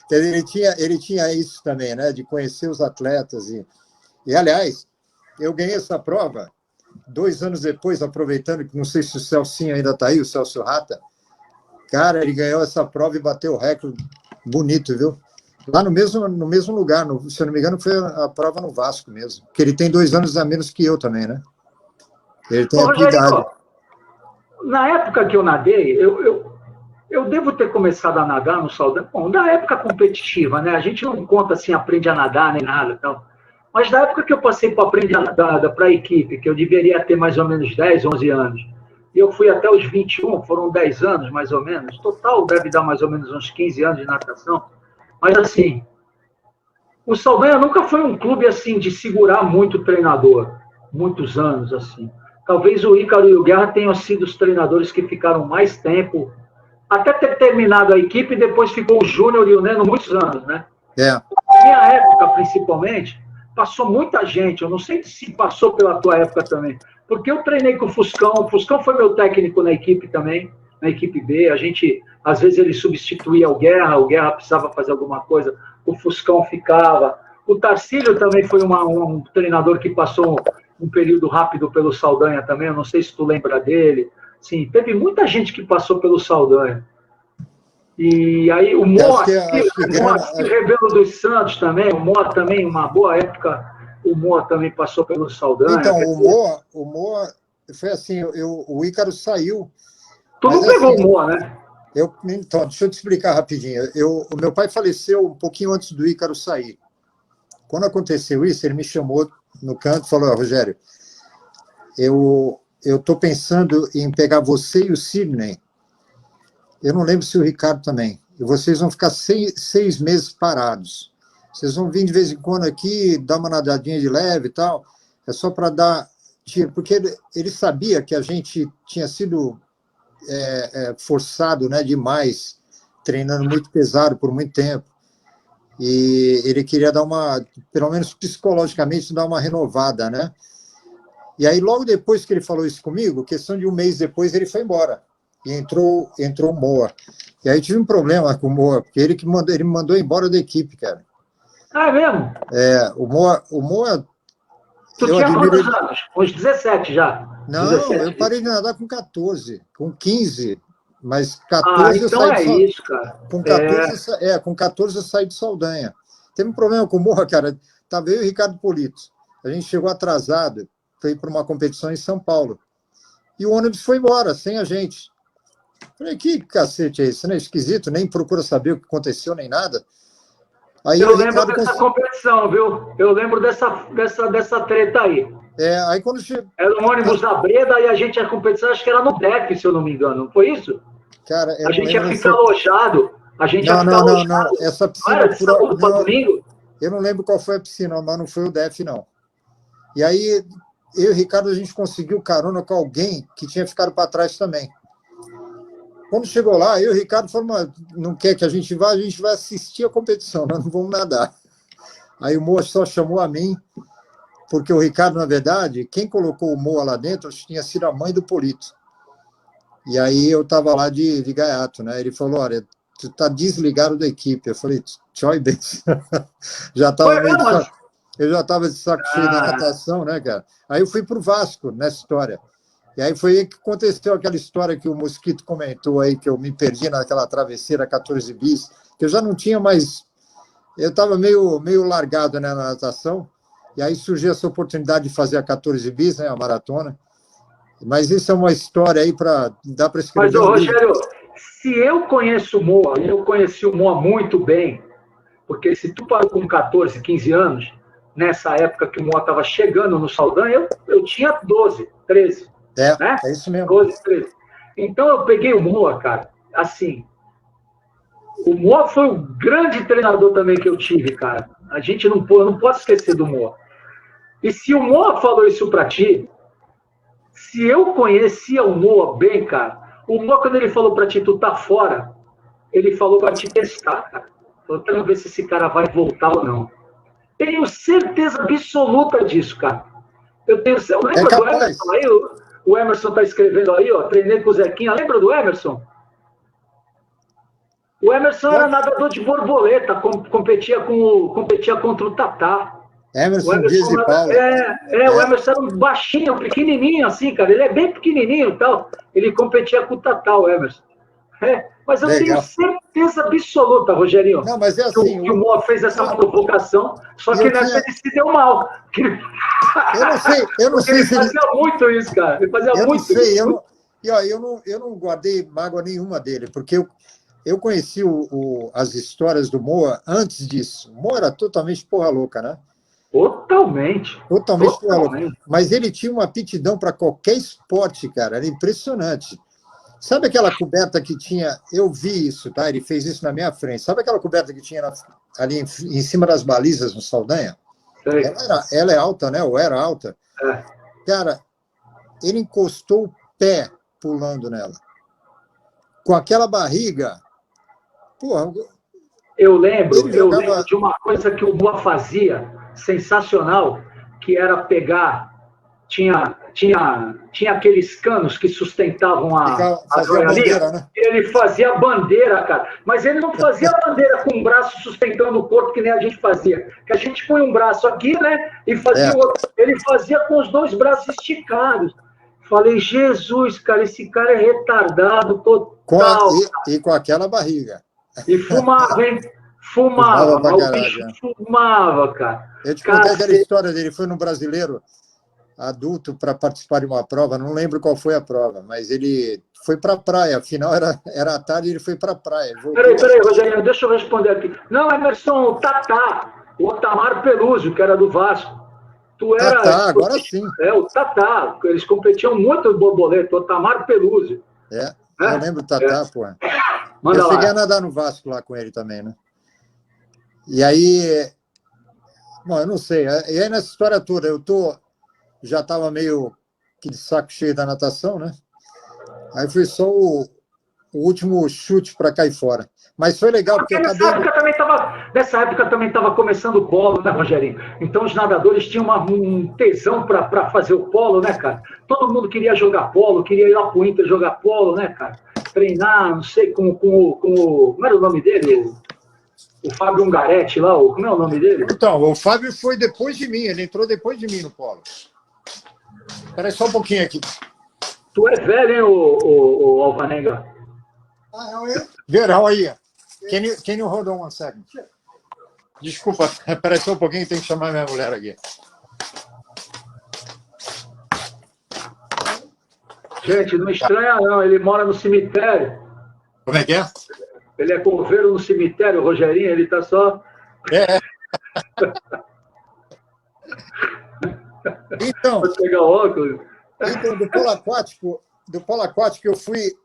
ele tinha isso também, né, de conhecer os atletas. E, aliás, eu ganhei essa prova 2 anos depois, aproveitando que não sei se o Celcinho ainda está aí, o Celso Rata. Cara, ele ganhou essa prova e bateu o recorde bonito, viu? Lá no mesmo lugar, se eu não me engano, foi a prova no Vasco mesmo. Porque ele tem 2 anos a menos que eu também, né? Ele tem a tua idade. Na época que eu nadei, eu devo ter começado a nadar no Saldanha, bom, da época competitiva, né? A gente não conta assim, aprende a nadar nem nada, então. Mas da época que eu passei para aprender a nadar para a equipe, que eu deveria ter mais ou menos 10, 11 anos, e eu fui até os 21, foram 10 anos mais ou menos, total deve dar mais ou menos uns 15 anos de natação, mas assim, o Saldanha nunca foi um clube assim de segurar muito o treinador, muitos anos assim. Talvez o Ícaro e o Guerra tenham sido os treinadores que ficaram mais tempo, até ter terminado a equipe, e depois ficou o Júnior e o Neno muitos anos, né? Na minha época, principalmente, passou muita gente, eu não sei se passou pela tua época também, porque eu treinei com o Fuscão foi meu técnico na equipe também, na equipe B, a gente, às vezes ele substituía o Guerra precisava fazer alguma coisa, o Fuscão ficava, o Tarcílio também foi um treinador que passou um período rápido pelo Saldanha também, eu não sei se tu lembra dele, sim, teve muita gente que passou pelo Saldanha. E aí o Moacir Rebelo dos Santos também, o Moa também, uma boa época, o Moa também passou pelo Saldanha. Então, o Moa foi assim, o Ícaro saiu. Tu não pegou o Moa, né? Então, deixa eu te explicar rapidinho. O meu pai faleceu um pouquinho antes do Ícaro sair. Quando aconteceu isso, ele me chamou no canto e falou, Rogério, eu estou pensando em pegar você e o Sidney. Eu não lembro se o Ricardo também. E vocês vão ficar 6 meses parados. Vocês vão vir de vez em quando aqui, dar uma nadadinha de leve e tal. É só para dar tiro. Porque ele sabia que a gente tinha sido forçado, né, demais, treinando muito pesado por muito tempo. E ele queria dar pelo menos psicologicamente, dar uma renovada, né? E aí, logo depois que ele falou isso comigo, questão de um mês depois, ele foi embora. E entrou o Moa. E aí tive um problema com o Moa, porque ele me mandou embora da equipe, cara. Ah, é mesmo? O Moa tu tinha quantos anos? Uns 17 já? Não, 17. Eu parei de nadar com 14, com 15, mas 14 eu então saí isso, cara. Com 14 eu saí de Saldanha. Teve um problema com o Moa, cara. Tava eu e o Ricardo Polito. A gente chegou atrasado, foi para uma competição em São Paulo. E o ônibus foi embora, sem a gente. Falei, que cacete é isso, né? Esquisito, nem procura saber o que aconteceu, nem nada. Aí eu lembro dessa competição, viu? Eu lembro dessa treta aí. Aí quando chegou... Era um ônibus da Breda e a gente ia competição, acho que era no DEF, se eu não me engano, não foi isso? Cara, a gente ia ficar alojado. Não. Essa piscina... Não era de sábado para domingo? Eu não lembro qual foi a piscina, mas não foi o DEF, não. E aí, eu e o Ricardo, a gente conseguiu carona com alguém que tinha ficado para trás também. Quando chegou lá, eu e o Ricardo falamos, não quer que a gente vai assistir a competição, nós não vamos nadar. Aí o Moa só chamou a mim, porque o Ricardo, na verdade, quem colocou o Moa lá dentro, acho que tinha sido a mãe do Polito. E aí eu estava lá de gaiato, né? Ele falou, olha, tu tá desligado da equipe. Eu falei, tchau e beijo. Eu já estava de saco cheio da natação, né, cara? Aí eu fui para o Vasco nessa história. E aí foi aí que aconteceu aquela história que o Mosquito comentou aí, que eu me perdi naquela travesseira 14 bis, que eu já não tinha mais... Eu estava meio largado, né, na natação, e aí surgiu essa oportunidade de fazer a 14 bis, né, a maratona. Mas isso é uma história aí para dar para escrever. Mas, Rogério, se eu conheço o Moa, eu conheci o Moa muito bem, porque se tu parou com 14, 15 anos, nessa época que o Moa estava chegando no Saldanha, eu tinha 12, 13. Né? É isso mesmo. 12, 13. Então eu peguei o Moa, cara, assim, o Moa foi o grande treinador também que eu tive, cara. Eu não posso esquecer do Moa. E se o Moa falou isso pra ti, se eu conhecia o Moa bem, cara, o Moa, quando ele falou pra ti, tu tá fora, ele falou pra te testar, cara. Falou, quero ver se esse cara vai voltar ou não. Tenho certeza absoluta disso, cara. Lembra do Emerson aí? O Emerson está escrevendo aí, ó, treinei com o Zequinha. Lembra do Emerson? O Emerson era nadador de borboleta, competia contra o Tatá. Emerson Dias e Paulo. O Emerson era um baixinho, pequenininho assim, cara. Ele é bem pequenininho e tal. Ele competia com o Tatá, o Emerson. Mas eu tenho certeza absoluta, Rogerinho, não, mas é assim, que o Moa fez essa provocação, só que nessa ele se deu mal. Eu não sei ele fazia muito isso, cara. Ele fazia muito isso. E ó, eu não guardei mágoa nenhuma dele, porque eu conheci as histórias do Moa antes disso. O Moa era totalmente porra louca, né? Totalmente. Totalmente porra louca. Totalmente. Mas ele tinha uma aptidão para qualquer esporte, cara. Era impressionante. Sabe aquela coberta que tinha... Eu vi isso, tá? Ele fez isso na minha frente. Sabe aquela coberta que tinha ali em cima das balizas no Saldanha? Sei. Ela é alta, né? Ou era alta. É. Cara, ele encostou o pé pulando nela. Com aquela barriga... Porra... Eu lembro jogava... de uma coisa que o Moa fazia, sensacional, que era pegar... Tinha aqueles canos que sustentavam a bandeira, né? Ele fazia bandeira, cara. Mas ele não fazia bandeira com o braço sustentando o corpo, que nem a gente fazia. Que a gente põe um braço aqui, né? E fazia o outro. Ele fazia com os dois braços esticados. Falei, Jesus, cara, esse cara é retardado total. E com aquela barriga. E fumava, hein? Fumava. Pra o bicho fumava, cara. Eu te contei aquela história dele. Foi no Brasileiro adulto para participar de uma prova, não lembro qual foi a prova, mas ele foi para a praia, afinal era à tarde, ele foi para a praia. Peraí, Rogério, deixa eu responder aqui. Não, Emerson, o Tatá, o Otamar Pelúzio, que era do Vasco. Tu era... Tatá, agora sim. O Tatá, eles competiam muito no borboleta, o Otamar Pelúzio. Eu lembro do Tatá, pô. Eu cheguei a nadar no Vasco lá com ele também, né? E aí, bom, eu não sei, e aí nessa história toda, já estava meio que de saco cheio da natação, né? Aí foi só o último chute para cair fora. Mas foi legal, porque nessa época também estava começando o polo, né, Rogerinho? Então os nadadores tinham um tesão para fazer o polo, né, cara? Todo mundo queria jogar polo, queria ir lá pro Inter jogar polo, né, cara? Treinar, não sei, como era o nome dele? O Fábio Ungaretti lá, como é o nome dele? Então, o Fábio foi depois de mim, ele entrou depois de mim no polo. Espera aí só um pouquinho aqui. Tu é velho, hein, o Alvanenga? Good, how are you? Can you hold on one second? Desculpa, espera aí só um pouquinho, tem que chamar minha mulher aqui. Gente, não estranha não, ele mora no cemitério. Como é que é? Ele é coveiro no cemitério, o Rogerinho, ele tá só... Então, vou pegar o óculos. Então, do polo aquático eu fui...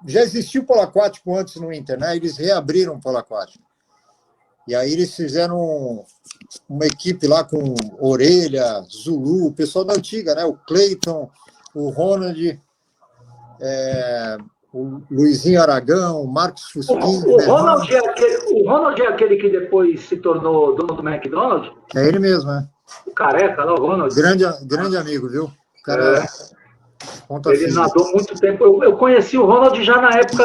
Já existia o polo aquático antes no Inter, né? Eles reabriram o polo aquático. E aí eles fizeram uma equipe lá com Orelha, Zulu, o pessoal da antiga, né? O Cleiton, o Ronald, o Luizinho Aragão, o Marcos Fusquinho. O Ronald é aquele que depois se tornou dono do McDonald's? É ele mesmo, né? O careca lá, o Ronald. Grande amigo, viu? O cara ele nadou muito tempo. Eu conheci o Ronald já na época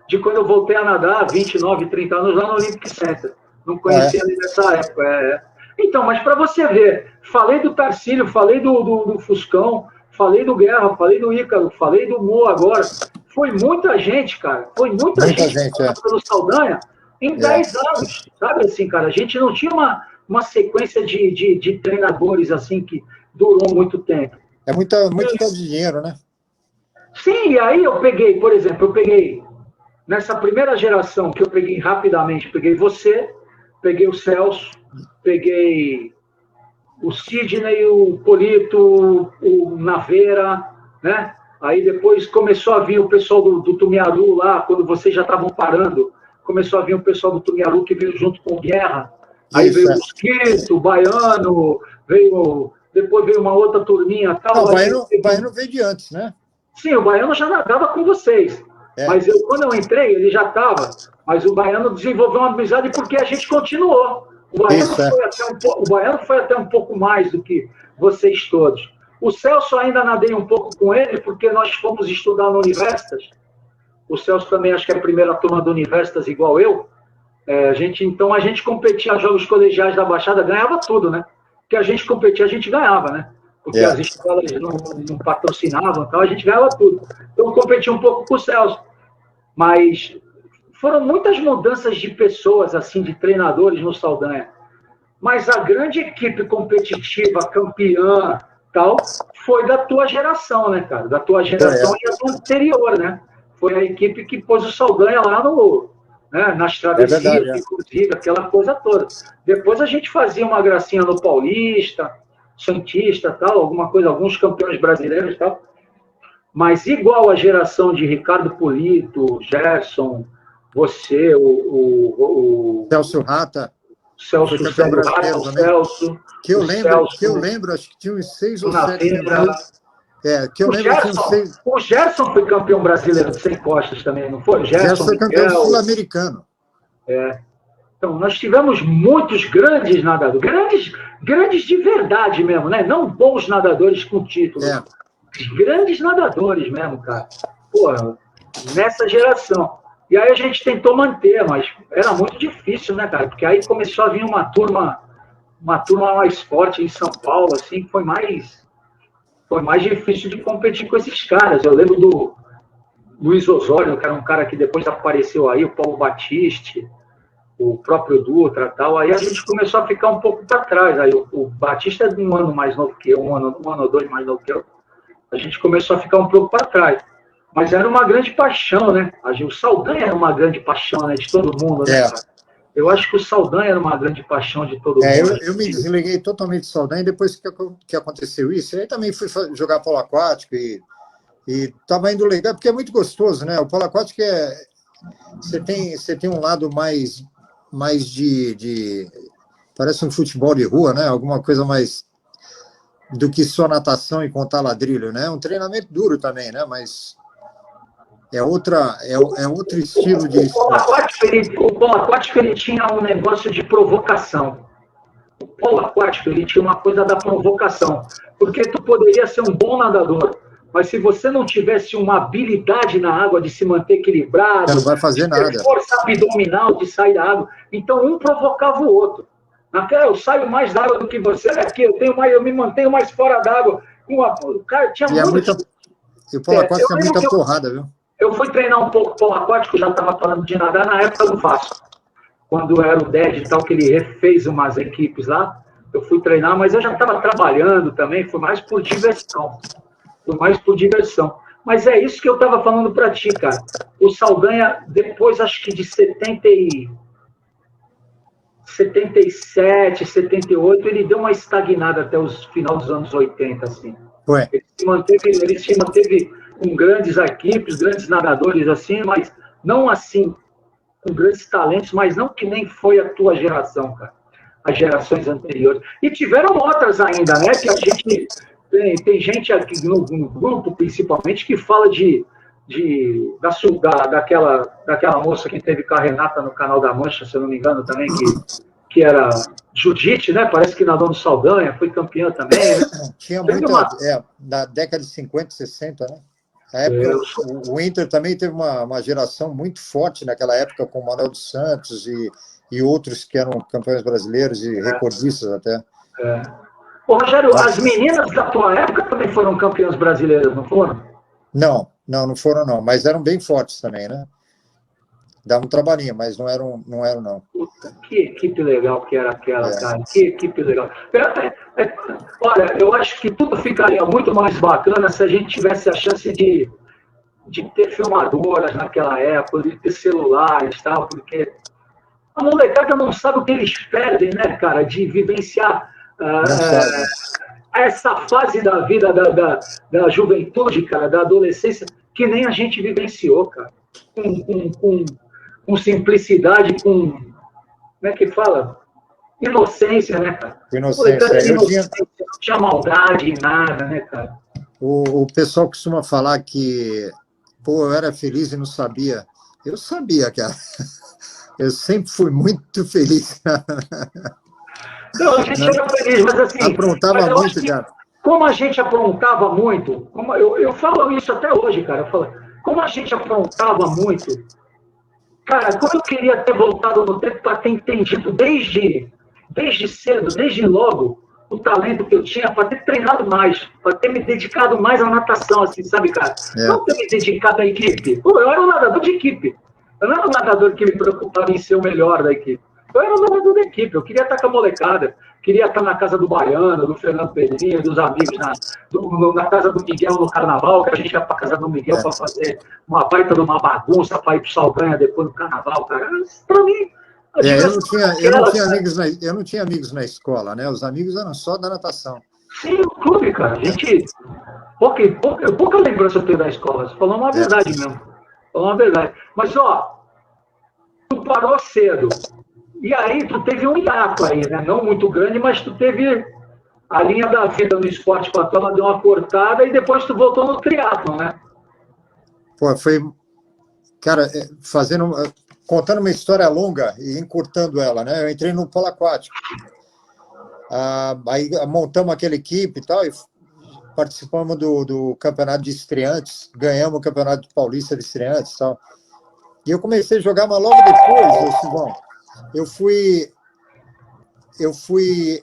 de quando eu voltei a nadar, 29, 30 anos, lá no Olympic Center. Não conhecia ele nessa época. Então, mas para você ver, falei do Tarcílio, falei do Fuscão, falei do Guerra, falei do Ícaro, falei do Mo agora. Foi muita gente, cara. Foi muita gente pelo Saldanha em 10 anos. Sabe assim, cara? A gente não tinha uma sequência de treinadores assim que durou muito tempo. É muito dinheiro, né? Sim, e aí eu peguei, por exemplo, nessa primeira geração que eu peguei rapidamente, peguei você, peguei o Celso, peguei o Sidney, o Polito, o Naveira, né? Aí depois começou a vir o pessoal do Tumiaru lá, quando vocês já estavam parando, começou a vir o pessoal do Tumiaru que veio junto com o Guerra. Aí veio o Mosquito, o Baiano, depois veio uma outra turminha. Tal, o Baiano veio de antes, né? Sim, o Baiano já nadava com vocês. Mas quando eu entrei, ele já estava. Mas o Baiano desenvolveu uma amizade porque a gente continuou. O Baiano foi até um pouco mais do que vocês todos. O Celso ainda nadei um pouco com ele, porque nós fomos estudar no Universitas. O Celso também acho que é a primeira turma do Universitas, igual eu. Então a gente competia em jogos colegiais da Baixada, ganhava tudo, né? Porque a gente competia, a gente ganhava, né? Porque as escolas não patrocinavam, então a gente ganhava tudo. Então eu competi um pouco com o Celso. Mas foram muitas mudanças de pessoas, assim, de treinadores no Saldanha. Mas a grande equipe competitiva, campeã, tal, foi da tua geração, né, cara? Da tua geração e a do anterior, né? Foi a equipe que pôs o Saldanha lá nas travessias, verdade, inclusive, aquela coisa toda. Depois a gente fazia uma gracinha no Paulista, Santista, tal, alguma coisa, alguns campeões brasileiros e tal. Mas igual a geração de Ricardo Polito, Gerson, você, o Celso Rata. Celso, Foi campeão brasileiro também. Celso, Que eu lembro, acho que tinha uns 6 ou 7 campeões. O Gerson foi campeão brasileiro de 100 costas também, não foi? Gerson foi campeão sul-americano. Então, nós tivemos muitos grandes nadadores, grandes de verdade mesmo, né? Não bons nadadores com título. Grandes nadadores mesmo, cara. Porra, nessa geração. E aí a gente tentou manter, mas era muito difícil, né, cara? Porque aí começou a vir uma turma mais forte em São Paulo, assim, que foi mais difícil de competir com esses caras. Eu lembro do Luiz Osório, que era um cara que depois apareceu aí, o Paulo Batiste, o próprio Dutra e tal. Aí a gente começou a ficar um pouco para trás. Aí o Batista é um ano mais novo que eu, um ano ou dois mais novo que eu. A gente começou a ficar um pouco para trás. Mas era uma grande paixão, né? O Saldanha era uma grande paixão, né, de todo mundo, né, cara? Eu acho que o Saldanha era uma grande paixão de todo mundo. Eu me desliguei totalmente do Saldanha depois que aconteceu isso. Aí também fui jogar polo aquático e estava indo legal, porque é muito gostoso, né? O polo aquático você tem um lado mais parece um futebol de rua, né? Alguma coisa mais do que só natação e contar ladrilho, né? Um treinamento duro também, né? Mas é outro estilo de esporte. O polo aquático ele tinha um negócio de provocação. O polo aquático ele tinha uma coisa da provocação, porque tu poderia ser um bom nadador, mas se você não tivesse uma habilidade na água de se manter equilibrado, não vai fazer nada. Força abdominal de sair da água, então um provocava o outro. Naquela, eu saio mais da água do que você, aqui eu me mantenho mais fora d'água. O cara tinha muito. E o polo aquático é muita porrada, viu? Eu fui treinar um pouco polo aquático, já estava falando de nadar na época do Vasco. Quando era o DED e tal, que ele refez umas equipes lá, eu fui treinar, mas eu já estava trabalhando também, foi mais por diversão. Mas é isso que eu estava falando para ti, cara. O Saldanha, depois, acho que de 77, 78, ele deu uma estagnada até os final dos anos 80, assim. Ele se manteve com grandes equipes, grandes nadadores, assim, mas não assim, com grandes talentos, mas não que nem foi a tua geração, cara. As gerações anteriores. E tiveram outras ainda, né? Que a gente... Tem gente aqui no grupo, principalmente, que fala daquela moça que teve com a Renata no Canal da Mancha, se eu não me engano, também, que era Judite, né? Parece que nadou no Saldanha, foi campeã também. Né? Tinha muita... na década de 50, 60, né? Na época, o Inter também teve uma geração muito forte naquela época, com o Manuel dos Santos e outros que eram campeões brasileiros e recordistas até. Ô, Rogério, as meninas da tua época também foram campeãs brasileiras, não foram? Não foram, não. Mas eram bem fortes também, né? Dava um trabalhinho, mas não eram, não. Puta, que equipe legal que era aquela, cara. Que equipe legal. Olha, eu acho que tudo ficaria muito mais bacana se a gente tivesse a chance de ter filmadoras naquela época, de ter celulares e tal, porque a molecada não sabe o que eles perdem, né, cara, de vivenciar essa fase da vida, da juventude, cara, da adolescência, que nem a gente vivenciou, cara. Com simplicidade, com... Como é que fala? Inocência, né, cara? Inocência. Não tinha maldade, nada, né, cara? O pessoal costuma falar que, eu era feliz e não sabia. Eu sabia, cara. Eu sempre fui muito feliz. Não, a gente era feliz, mas assim... Aprontava muito, cara. Como a gente aprontava muito, eu falo isso até hoje, cara, eu falo, como a gente aprontava muito, cara, como eu queria ter voltado no tempo para ter entendido desde cedo, desde logo, o talento que eu tinha, para ter treinado mais, para ter me dedicado mais à natação, assim, sabe, cara? Não ter me dedicado à equipe. Eu era um nadador de equipe. Eu não era um nadador que me preocupava em ser o melhor da equipe. Eu era o narrador da equipe, eu queria estar com a molecada, queria estar na casa do Baiano, do Fernando Pedrinho, dos amigos, na casa do Miguel no carnaval, que a gente ia para casa do Miguel para fazer uma baita de uma bagunça, para ir para o Saldanha depois do carnaval, cara. Para mim, eu não tinha amigos na escola, né? Os amigos eram só da natação. Sim, o clube, cara. A gente. Pouca lembrança eu tenho da escola. Você falou uma verdade mesmo. Falou uma verdade. Mas, ó, tu parou cedo. E aí, tu teve um hiato aí, né? Não muito grande, mas tu teve a linha da vida no esporte com a ela deu uma cortada e depois tu voltou no triatlon, né? Pô, foi. Cara, contando uma história longa e encurtando ela, né? Eu entrei no polo aquático. Aí montamos aquela equipe e tal, e participamos do campeonato de estreantes, ganhamos o campeonato paulista de estreantes e tal. E eu comecei a jogar, mas logo depois, Silvão, eu fui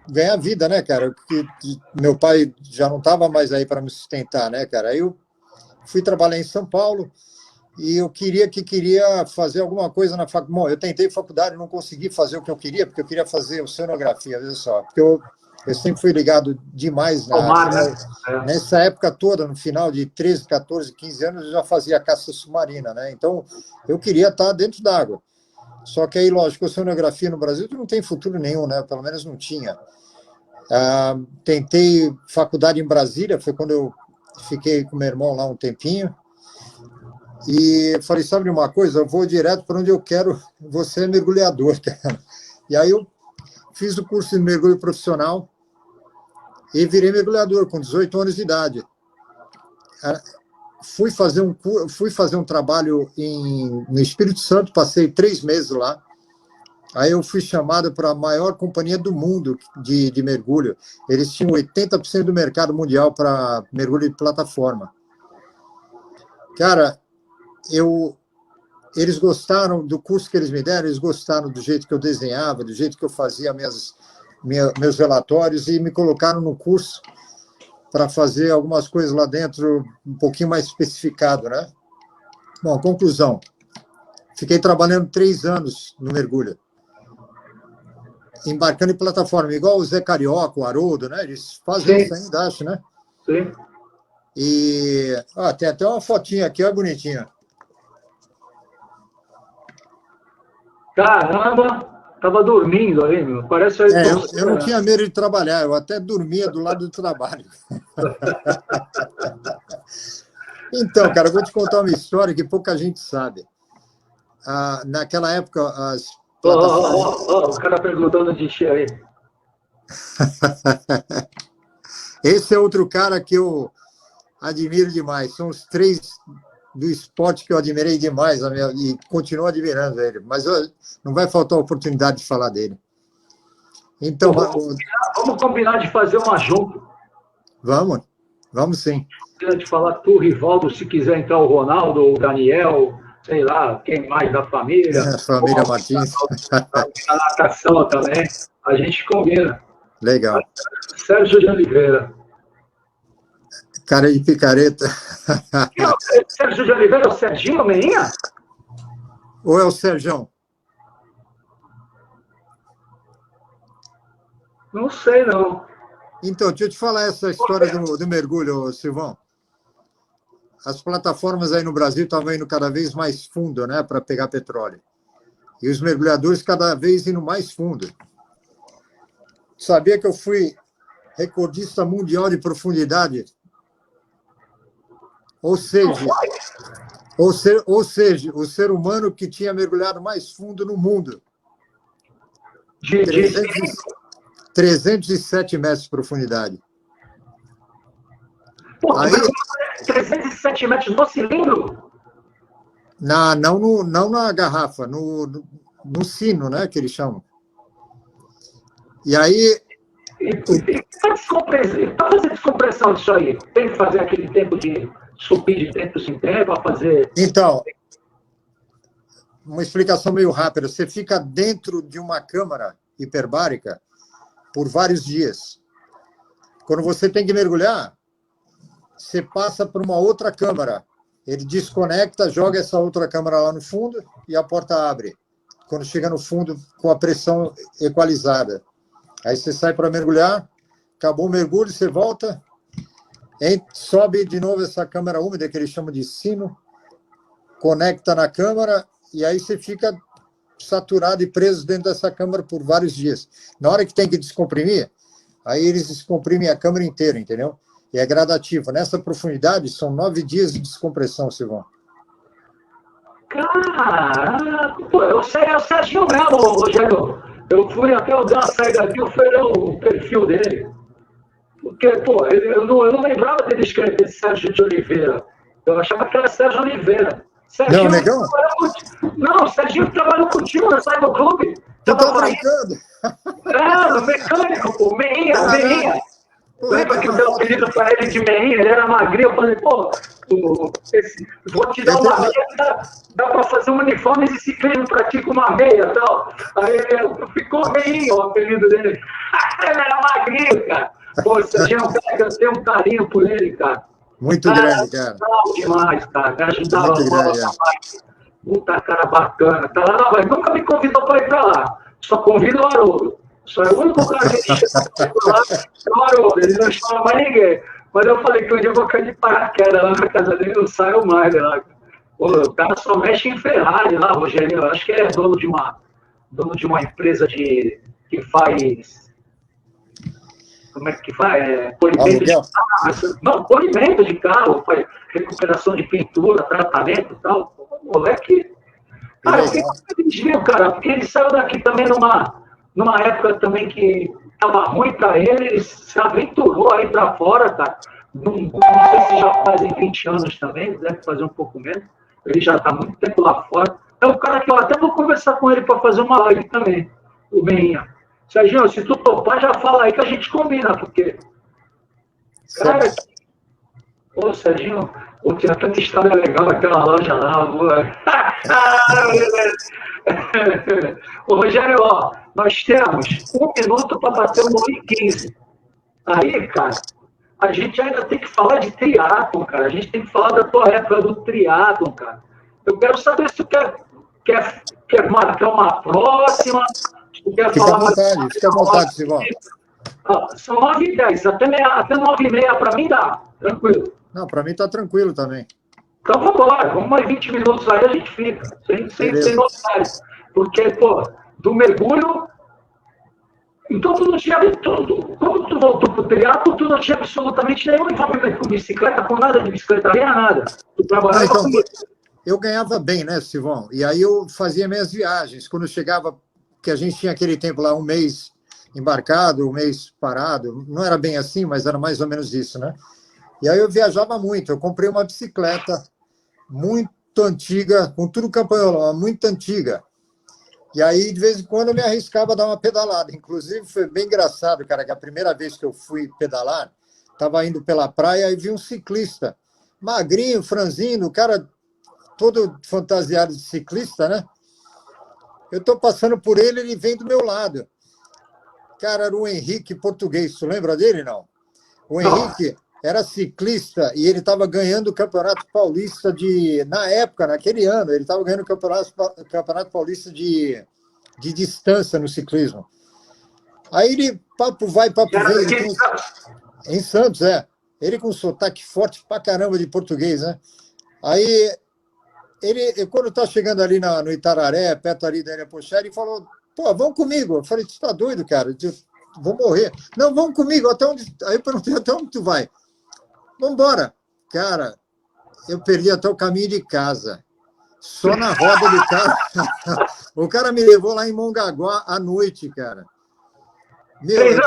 ganhar vida, né, cara? Porque meu pai já não estava mais aí para me sustentar, né, cara? Aí eu fui trabalhar em São Paulo e eu queria fazer alguma coisa na faculdade. Bom, eu tentei faculdade, não consegui fazer o que eu queria, porque eu queria fazer oceanografia, veja só. Porque eu sempre fui ligado demais na área, né? Nessa época toda, no final de 13, 14, 15 anos, eu já fazia caça submarina, né? Então, eu queria estar dentro d'água. Só que aí, lógico, a oceanografia no Brasil não tem futuro nenhum, né? Pelo menos não tinha. Tentei faculdade em Brasília, foi quando eu fiquei com meu irmão lá um tempinho. E falei, sabe uma coisa? Eu vou direto para onde eu quero, você é mergulhador, cara. E aí eu fiz o curso de mergulho profissional e virei mergulhador com 18 anos de idade. Fui fazer um trabalho no Espírito Santo, passei 3 meses lá. Aí eu fui chamado para a maior companhia do mundo de mergulho. Eles tinham 80% do mercado mundial para mergulho de plataforma. Cara, eles gostaram do curso que eles me deram, eles gostaram do jeito que eu desenhava, do jeito que eu fazia meus relatórios e me colocaram no curso para fazer algumas coisas lá dentro um pouquinho mais especificado, né? Bom, conclusão. Fiquei trabalhando 3 anos no mergulho, embarcando em plataforma, igual o Zé Carioca, o Haroldo, né? Eles fazem isso ainda, acho, né? Sim. E tem até uma fotinha aqui, olha bonitinha. Caramba, tava dormindo aí, meu. Parece aí. Eu não tinha medo de trabalhar, eu até dormia do lado do trabalho. Então, cara, eu vou te contar uma história que pouca gente sabe. Naquela época, as o cara perguntando de ti aí. Esse é outro cara que eu admiro demais. São os 3 do esporte que eu admirei demais e continuo admirando ele. Mas não vai faltar a oportunidade de falar dele. Então, vamos combinar de fazer uma junto. Vamos sim. De falar tu, Rivaldo, se quiser entrar o Ronaldo, o Daniel, sei lá, quem mais da família. Família Martins. A natação também. A gente combina. Legal. Sérgio de Oliveira. Cara de picareta. Sérgio de Oliveira é o Serginho Meinha? Ou é o Serjão? Não sei, não. Então, deixa eu te falar essa história do mergulho, Silvão. As plataformas aí no Brasil estavam indo cada vez mais fundo, né, para pegar petróleo. E os mergulhadores cada vez indo mais fundo. Sabia que eu fui recordista mundial de profundidade? Ou seja, o ser humano que tinha mergulhado mais fundo no mundo. 307 metros de profundidade. Pô, aí, 307 metros no cilindro? Não na garrafa, no sino, né, que eles chamam. E aí... Para fazer descompressão disso aí, tem que fazer aquele tempo de subir de tempo em tempo, para fazer... Então, uma explicação meio rápida. Você fica dentro de uma câmara hiperbárica por vários dias. Quando você tem que mergulhar, você passa por uma outra câmara. Ele desconecta, joga essa outra câmara lá no fundo e a porta abre. quando chega no fundo com a pressão equalizada. Aí você sai para mergulhar, acabou o mergulho, você volta, sobe de novo essa câmara úmida, que eles chamam de sino, conecta na câmara, e aí você fica saturado e preso dentro dessa câmara por vários dias. Na hora que tem que descomprimir, aí eles descomprimem a câmara inteira, entendeu? E é gradativo. Nessa profundidade, são 9 dias de descompressão, Silvão. Caraca, pô, eu sei, é o Serginho mesmo, Rogério. Eu fui até eu dar uma saída aqui, eu fui ler o perfil dele. Porque, pô, eu não lembrava dele escrever Sérgio de Oliveira. Eu achava que era Sérgio Oliveira. Serginho, não, negão? Não, Serginho trabalhou contigo no Cyber Club. Tu tá brincando? No mecânico, pô, Meinha. Lembra que o teu apelido para ele de Meinha? Ele era magrinho. Eu falei, pô, vou te dar uma meia, dá para fazer um uniforme de ciclismo para ti com uma meia e tal. Aí ficou Meinha o apelido dele. Ele era magrinho, cara. Pô, Serginho é um cara que eu tenho um carinho por ele, cara. Muito grande, cara. Demais, cara. Me ajudava muito grande, Puta cara bacana. Tá lá na Bahia. Nunca me convidou para ir para lá. Só convida o Haroldo. Só é o único cara que ele chama lá é o Haroldo. Ele não chama mais ninguém. Mas eu falei que um dia eu vou cair de paraquedas lá na casa dele e não saio mais de lá. Pô, o cara só mexe em Ferrari lá, Rogério. Eu acho que é dono de uma empresa que faz. Como é que faz? Polimento de carro. Não, polimento de carro, recuperação de pintura, tratamento e tal. O moleque. Cara, eu fiquei desvio, cara, porque ele saiu daqui também numa época também que tava ruim pra ele se aventurou aí pra fora, cara. Não sei se já fazem 20 anos também, deve fazer um pouco menos. Ele já tá muito tempo lá fora. É um cara que eu até vou conversar com ele pra fazer uma live também, o Meinha. Serginho, se tu topar, já fala aí que a gente combina, porque... Cara, ô, Serginho, tinha tanta história legal naquela loja lá, Ô, Rogério, ó, nós temos 1 minuto para bater o 1h15. Aí, cara, a gente ainda tem que falar de triatlon, cara. A gente tem que falar da tua época do triatlon, cara. Eu quero saber se tu quer marcar uma próxima. Fica à vontade, Silvão. São 9h10, até 9h30 para mim dá, tranquilo. Não, para mim tá tranquilo também. Então vamos embora, vamos mais 20 minutos aí, a gente fica, sem novidades. Porque, pô, do mergulho. Então tu não tinha tudo. Quando tu voltou pro triatlo, tu não tinha absolutamente nenhum envolvimento com bicicleta, com nada de bicicleta, nem nada. Tu trabalhava com isso. Eu ganhava bem, né, Silvão? E aí eu fazia minhas viagens. Quando eu chegava, que a gente tinha aquele tempo lá, 1 mês embarcado, 1 mês parado. Não era bem assim, mas era mais ou menos isso, né? E aí eu viajava muito. Eu comprei uma bicicleta muito antiga, com tudo campanholão, muito antiga. E aí, de vez em quando, eu me arriscava a dar uma pedalada. Inclusive, foi bem engraçado, cara, que a primeira vez que eu fui pedalar, estava indo pela praia e vi um ciclista, magrinho, franzino, o cara todo fantasiado de ciclista, né? Eu estou passando por ele, ele vem do meu lado. Cara, era o Henrique português. Tu lembra dele, não? O Henrique era ciclista e ele estava ganhando o Campeonato Paulista na época, naquele ano, ele estava ganhando o Campeonato Paulista de distância no ciclismo. Aí ele, papo vai, papo vem. Em Santos, é. Ele com um sotaque forte pra caramba de português, né? Aí, quando tá chegando ali no Itararé, perto ali da Arapuxá, ele falou, pô, vamos comigo. Eu falei, tu tá doido, cara? Vou morrer. Não, vamos comigo. Aí eu perguntei, até onde tu vai? Vamos embora. Cara, eu perdi até o caminho de casa. Só na roda do carro. O cara me levou lá em Mongaguá à noite, cara. Meu,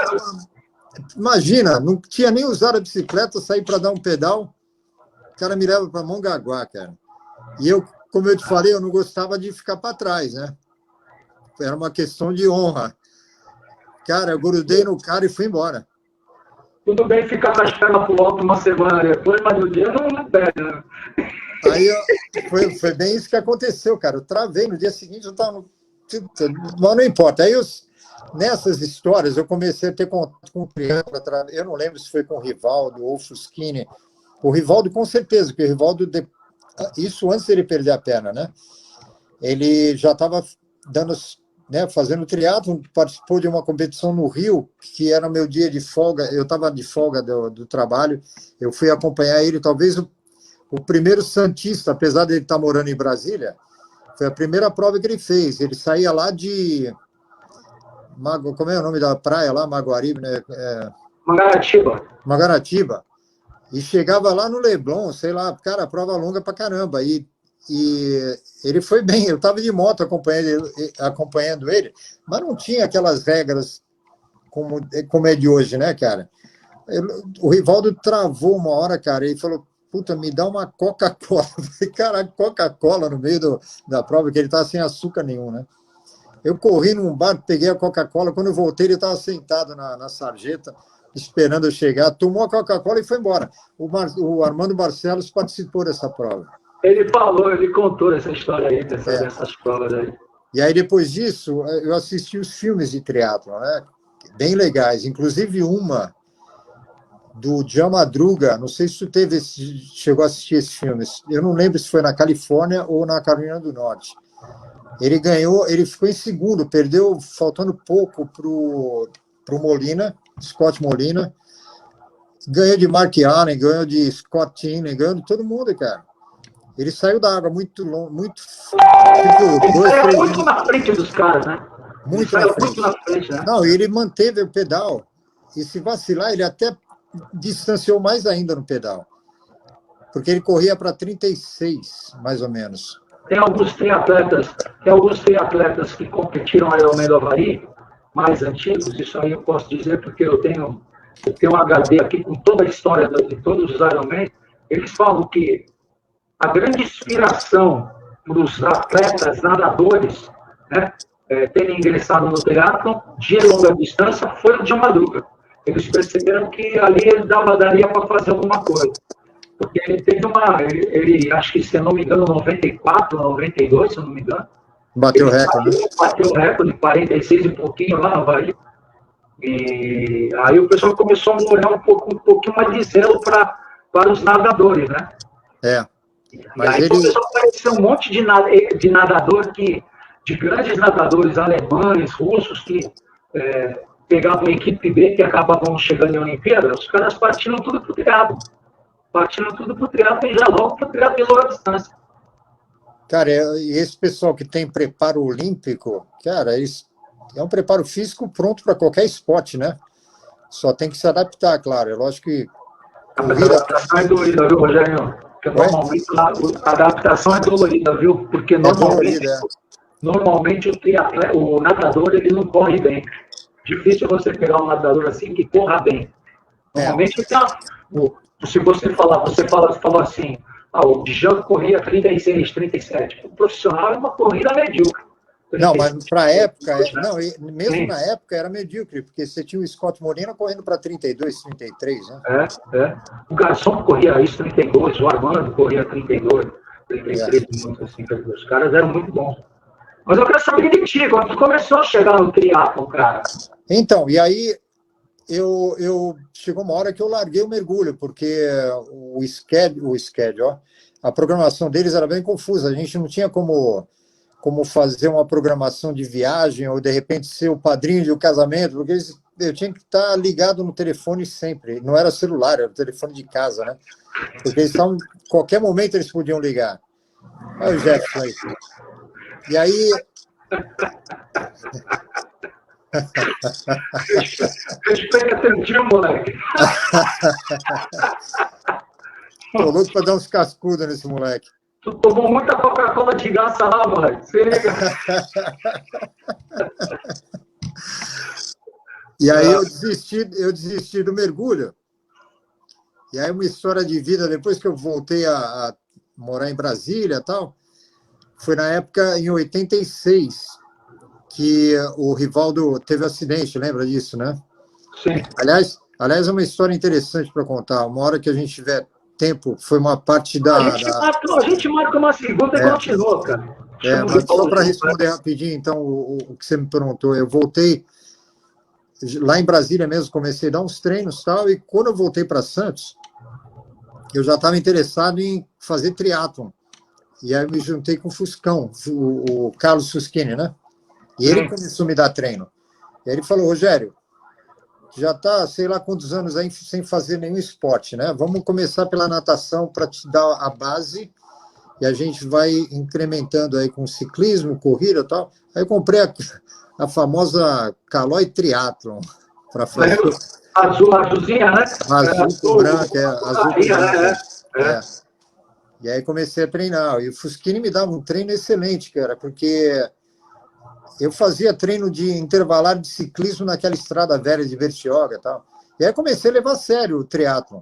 imagina, não tinha nem usado a bicicleta, saí para dar um pedal. O cara me leva para Mongaguá, cara. E eu, como eu te falei, eu não gostava de ficar para trás, né? Era uma questão de honra. Cara, eu grudei no cara e fui embora. Tudo bem ficar com as pernas pro alto uma semana depois, mas no dia não perde, né? Aí foi bem isso que aconteceu, cara. Eu travei, no dia seguinte eu estava... Mas não importa. Aí nessas histórias eu comecei a ter contato com criança. Eu não lembro se foi com o Rivaldo ou o Fuschini. O Rivaldo, com certeza, porque o Rivaldo, isso antes dele perder a perna, né? Ele já estava dando, né, fazendo triatlo, participou de uma competição no Rio, que era meu dia de folga, eu estava de folga do trabalho, eu fui acompanhar ele, talvez o primeiro santista, apesar de ele estar morando em Brasília, foi a primeira prova que ele fez. Ele saía lá de... Como é o nome da praia lá? Maguaribe, né? Mangaratiba. Mangaratiba. E chegava lá no Leblon, sei lá, cara, prova longa pra caramba. E ele foi bem. Eu estava de moto acompanhando ele, mas não tinha aquelas regras como é de hoje, né, cara? O Rivaldo travou uma hora, cara, e falou: puta, me dá uma Coca-Cola. Eu falei: caralho, Coca-Cola no meio da prova, que ele estava sem açúcar nenhum, né? Eu corri num bar, peguei a Coca-Cola, quando eu voltei ele estava sentado na sarjeta, esperando eu chegar, tomou a Coca-Cola e foi embora. O Armando Barcelos participou dessa prova. Ele falou, ele contou essa história aí, dessas provas aí. E aí, depois disso, eu assisti os filmes de triatlon, né? Bem legais, inclusive uma do John Madruga, não sei se tu chegou a assistir esses filmes, eu não lembro se foi na Califórnia ou na Carolina do Norte. Ele ganhou, ele ficou em segundo, perdeu faltando pouco pro Molina, Scott Molina, ganhou de Mark Allen, ganhou de Scott Tinley, ganhou de todo mundo, cara. Ele saiu da água muito longo, muito... Tipo, ele saiu muito na frente dos caras, né? Muito na frente, né? Não, ele manteve o pedal, e se vacilar, ele até distanciou mais ainda no pedal, porque ele corria para 36, mais ou menos. Tem alguns triatletas que competiram no Ironman do Havaí, mais antigos, isso aí eu posso dizer porque eu tenho um HD aqui com toda a história de todos os Ironman. Eles falam que a grande inspiração para os atletas nadadores, né, terem ingressado no triatlon de longa distância foi o John Madruga. Eles perceberam que ali ele daria para fazer alguma coisa. Porque ele teve ele acho que, se eu não me engano, 94, 92, se eu não me engano. Bateu o recorde, né? Bateu o recorde, 46 e pouquinho lá no Havaí. E aí o pessoal começou a olhar um pouquinho mais de zelo para os nadadores, né? Mas aí começou a aparecer um monte de nadador de grandes nadadores alemães, russos, que pegavam a equipe B, que acabavam chegando em Olimpíada, os caras partiram tudo pro triatlo. E já logo pro triatlo de longa distância. Cara, e esse pessoal que tem preparo olímpico, cara, é um preparo físico pronto para qualquer esporte, né? Só tem que se adaptar, claro. É lógico que... A adaptação é dolorida, viu, Rogério? Porque normalmente a adaptação é dolorida, viu? Porque normalmente o nadador ele não corre bem. Difícil você pegar um nadador assim que corra bem. Normalmente se você falou assim, o Djalma corria 36, 37. O profissional é uma corrida medíocre. Não, mas para a época, mesmo na época era medíocre, porque você tinha o Scott Molina correndo para 32, 33, né? O Garçom corria isso, 32, o Armando corria 32, 33 minutos, assim, os caras eram muito bons. Mas eu quero saber de ti, quando tu começou a chegar no triatlon, cara. Então, e aí chegou uma hora que eu larguei o mergulho, porque o schedule, ó, a programação deles era bem confusa, a gente não tinha como fazer uma programação de viagem ou, de repente, ser o padrinho de um casamento, porque eu tinha que estar ligado no telefone sempre. Não era celular, era o telefone de casa, né? Porque eles estavam, qualquer momento eles podiam ligar. Olha o Jefferson aí. E aí... Respeita teu tio, moleque. Tô louco para dar uns cascudos nesse moleque. Tu tomou muita Coca-Cola de graça lá, moleque. Se liga. E aí eu desisti do mergulho. E aí uma história de vida, depois que eu voltei a morar em Brasília e tal, foi na época, em 86, que o Rivaldo teve acidente, lembra disso, né? Sim. Aliás, é uma história interessante para contar. Uma hora que a gente tiver tempo, foi uma parte A gente marca uma segunda e continua, cara. Mas só para responder rapidinho, então, o que você me perguntou, eu voltei lá em Brasília mesmo, comecei a dar uns treinos e tal, e quando eu voltei para Santos, eu já estava interessado em fazer triatlon. E aí eu me juntei com o Fuscão, o Carlos Fuschini, né? E ele começou a me dar treino. E aí ele falou, Rogério, já está, sei lá quantos anos aí sem fazer nenhum esporte, né? Vamos começar pela natação para te dar a base e a gente vai incrementando aí com ciclismo, corrida e tal. Aí eu comprei a famosa Caloi Triathlon para fazer. Azulzinha, né? Azul com branco, azul com branco. É. E aí comecei a treinar. E o Fuschini me dava um treino excelente, cara, porque eu fazia treino de intervalar de ciclismo naquela estrada velha de Bertioga e tal. E aí comecei a levar a sério o triatlon.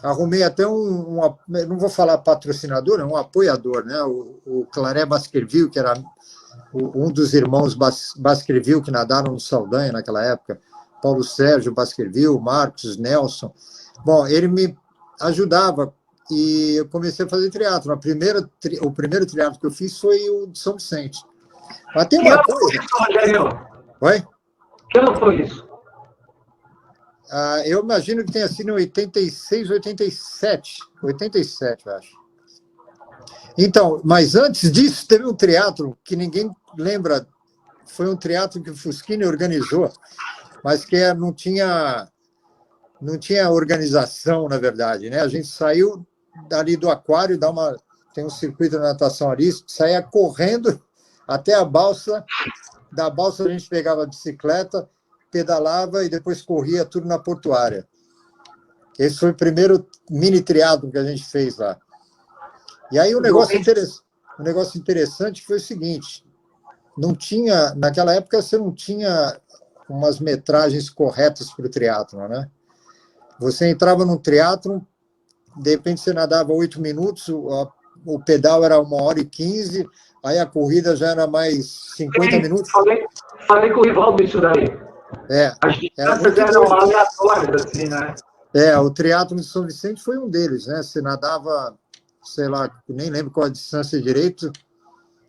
Arrumei até não vou falar patrocinador, é um apoiador, né? O Claré Baskerville, que era um dos irmãos Baskerville que nadaram no Saldanha naquela época. Paulo Sérgio Baskerville, Marcos, Nelson. Bom, ele me ajudava e eu comecei a fazer triatlo. O primeiro triatlo que eu fiz foi o de São Vicente. Mas tem uma coisa... Oi? Que ano foi isso? Eu imagino que tenha sido em 86, 87. 87, eu acho. Então, mas antes disso, teve um triatlo que ninguém lembra. Foi um triatlo que o Fuschini organizou, mas que não tinha organização, na verdade, né? A gente saiu dali do aquário, tem um circuito de natação ali, saía correndo até a balsa. Da balsa a gente pegava a bicicleta, pedalava e depois corria tudo na portuária. Esse foi o primeiro mini triatlo que a gente fez lá. E aí o negócio interessante foi o seguinte, naquela época você não tinha umas metragens corretas para o triatlon, né? Você entrava num triatlon, de repente você nadava 8 minutos, o pedal era 1h15, aí a corrida já era mais 50 minutos. Falei com o Rivaldo isso daí. As distâncias eram aleatórias, assim, né? O triatlon de São Vicente foi um deles, né? Você nadava, sei lá, nem lembro qual a distância direito,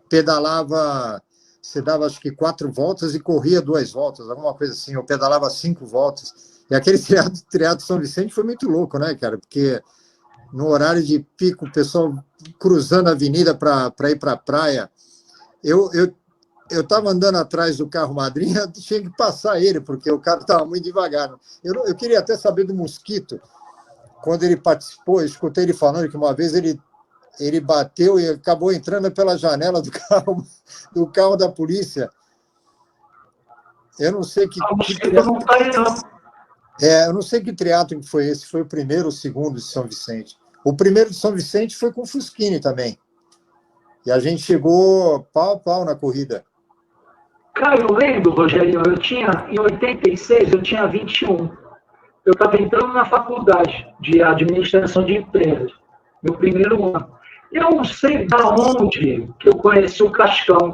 pedalava, você dava acho que 4 voltas e corria 2 voltas, alguma coisa assim, eu pedalava 5 voltas. E aquele triatlo de São Vicente foi muito louco, né, cara? Porque no horário de pico, o pessoal cruzando a avenida para ir para a praia. Eu estava andando atrás do carro madrinha, tinha que passar ele, porque o cara estava muito devagar. Eu queria até saber do Mosquito, quando ele participou, eu escutei ele falando que uma vez ele bateu e acabou entrando pela janela do carro da polícia. Eu não sei que... eu não sei que triatlon foi esse, foi o primeiro ou o segundo de São Vicente. O primeiro de São Vicente foi com o Fuschini também. E a gente chegou pau a pau na corrida. Cara, eu lembro, Rogério, em 86, eu tinha 21. Eu estava entrando na faculdade de administração de empresas, meu primeiro ano. Eu não sei da onde que eu conheci o Cascão.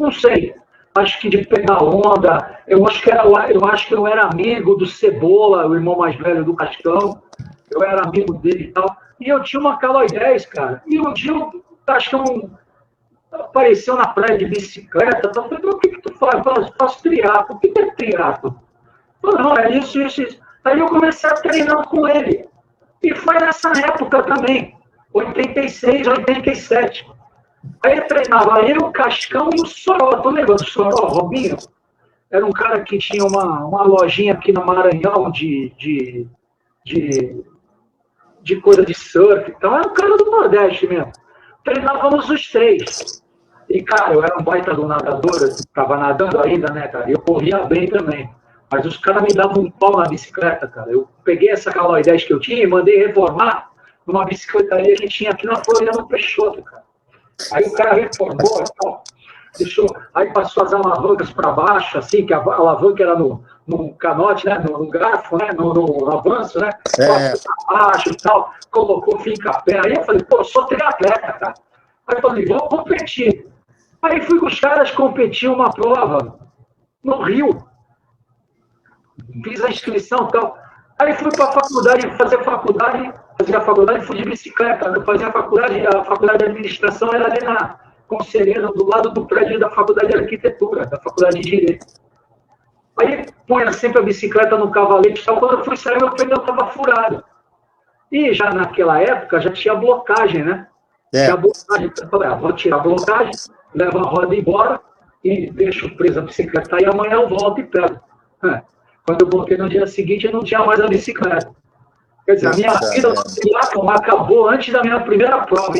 Não sei. Acho que de pegar onda. Eu acho que eu era amigo do Cebola, o irmão mais velho do Cascão. Eu era amigo dele e tal. E eu tinha uma Caloi 10, cara. E um dia o Cascão apareceu na praia de bicicleta. Eu falei, o que tu faz? Eu faço triatlo. O que é triatlo? Eu falei, não, é isso. Aí eu comecei a treinar com ele. E foi nessa época também. 86, 87. Aí eu treinava o Cascão e o Soró. Tô lembrando do Soró, Robinho? Era um cara que tinha uma lojinha aqui no Maranhão de coisa de surf. Então era um cara do Nordeste mesmo. Treinávamos os 3. E, cara, eu era um baita do nadador, eu tava nadando ainda, né, cara? Eu corria bem também. Mas os caras me davam um pau na bicicleta, cara. Eu peguei essa Caloi 10 que eu tinha e mandei reformar numa bicicletaria que tinha aqui na Floriano Peixoto, cara. Aí o cara reformou, deixou, aí passou as alavancas para baixo, assim, que a alavanca era no canote, né, no garfo, né, no avanço, né, passou para baixo e tal, colocou fica-pé. Aí eu falei, pô, eu sou triatleta, cara. Aí eu falei, vou competir. Aí fui com os caras competir uma prova no Rio. Fiz a inscrição e tal. Aí fui para a faculdade, fazia a faculdade, fui de bicicleta. Eu fazia a faculdade de administração era ali na Conselheira, do lado do prédio da faculdade de arquitetura, da faculdade de direito. Aí punha sempre a bicicleta no cavalete e tal. Quando eu fui sair, meu pneu estava furado. E já naquela época já tinha blocagem, né? Tinha blocagem. Eu falei, vou tirar a blocagem, levo a roda embora e deixo presa a bicicleta, e amanhã eu volto e pego. Quando eu voltei no dia seguinte, eu não tinha mais a bicicleta. Quer dizer, a minha vida no triatlon acabou antes da minha primeira prova.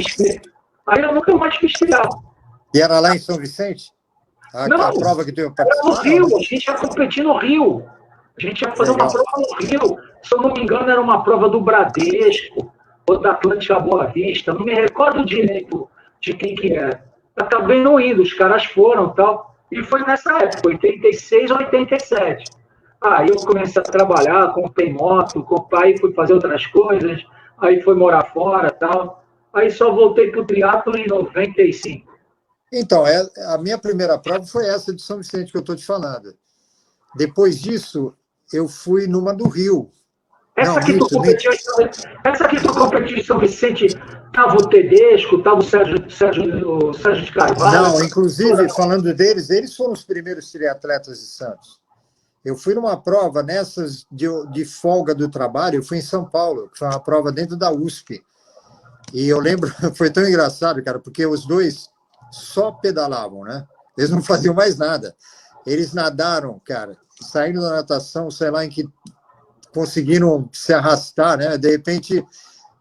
Aí eu nunca mais fiz triatlon. E era lá em São Vicente? Não, a prova que tu ia era participar? no Rio, a gente ia competir no Rio. A gente ia fazer uma prova no Rio. Se eu não me engano, era uma prova do Bradesco, ou da Atlântica Boa Vista. Não me recordo direito de quem que era. Acabei não indo, os caras foram e tal. E foi nessa época, 86 ou 87. Aí eu comecei a trabalhar, comprei moto, aí fui fazer outras coisas, aí fui morar fora e tal. Aí só voltei pro triatlo em 95. Então, a minha primeira prova foi essa de São Vicente que eu estou te falando. Depois disso, eu fui numa do Rio. Essa que tu competiu em São Vicente, estava o Tedesco, estava o Sérgio de Carvalho. Não, inclusive, falando deles, eles foram os primeiros triatletas de Santos. Eu fui numa prova nessas de folga do trabalho, eu fui em São Paulo, que foi uma prova dentro da USP. E eu lembro, foi tão engraçado, cara, porque os dois só pedalavam, né? Eles não faziam mais nada. Eles nadaram, cara, saindo da natação, sei lá em que conseguiram se arrastar, né? De repente,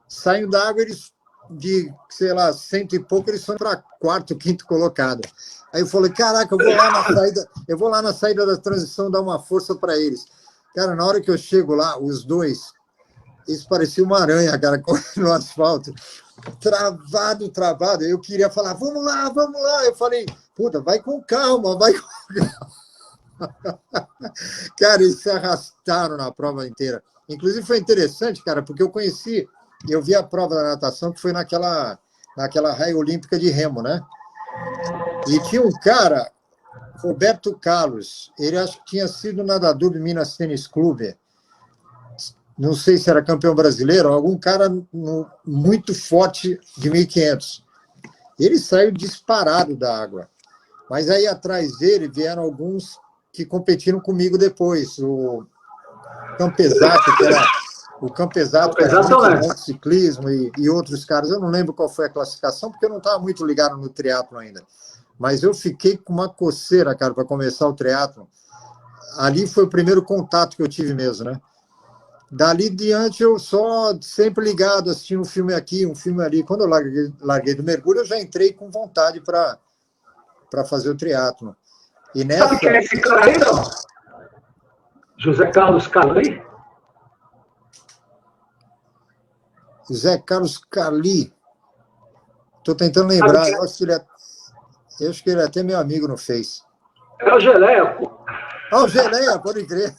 saindo da água, eles de, sei lá, 100 e pouco, eles foram para quarto, quinto colocado. Aí eu falei, caraca, eu vou lá na saída da transição dar uma força para eles. Cara, na hora que eu chego lá, os dois, eles pareciam uma aranha, cara, correndo no asfalto. Travado. Eu queria falar, vamos lá. Eu falei, puta, vai com calma, vai com calma. Cara, eles se arrastaram na prova inteira. Inclusive foi interessante, cara, porque eu vi a prova da natação que foi naquela raia olímpica de remo, né? E tinha um cara, Roberto Carlos, ele acho que tinha sido nadador do Minas Tênis Clube, não sei se era campeão brasileiro, algum cara muito forte de 1.500. Ele saiu disparado da água. Mas aí atrás dele vieram alguns que competiram comigo depois. O Campesato, que era muito bom de ciclismo, e outros caras. Eu não lembro qual foi a classificação, porque eu não estava muito ligado no triatlo ainda. Mas eu fiquei com uma coceira, cara, para começar o triatlo. Ali foi o primeiro contato que eu tive mesmo, né? Dali diante, eu só sempre ligado, assistindo um filme aqui, um filme ali. Quando eu larguei do mergulho, eu já entrei com vontade para fazer o triatlo. E nessa... Sabe quem é esse cara aí, não? José Carlos Cali? José Carlos Cali. Estou tentando lembrar. Eu acho que ele é até meu amigo no Face. É o Geleia, pô. Ah, o Geleia, pode crer.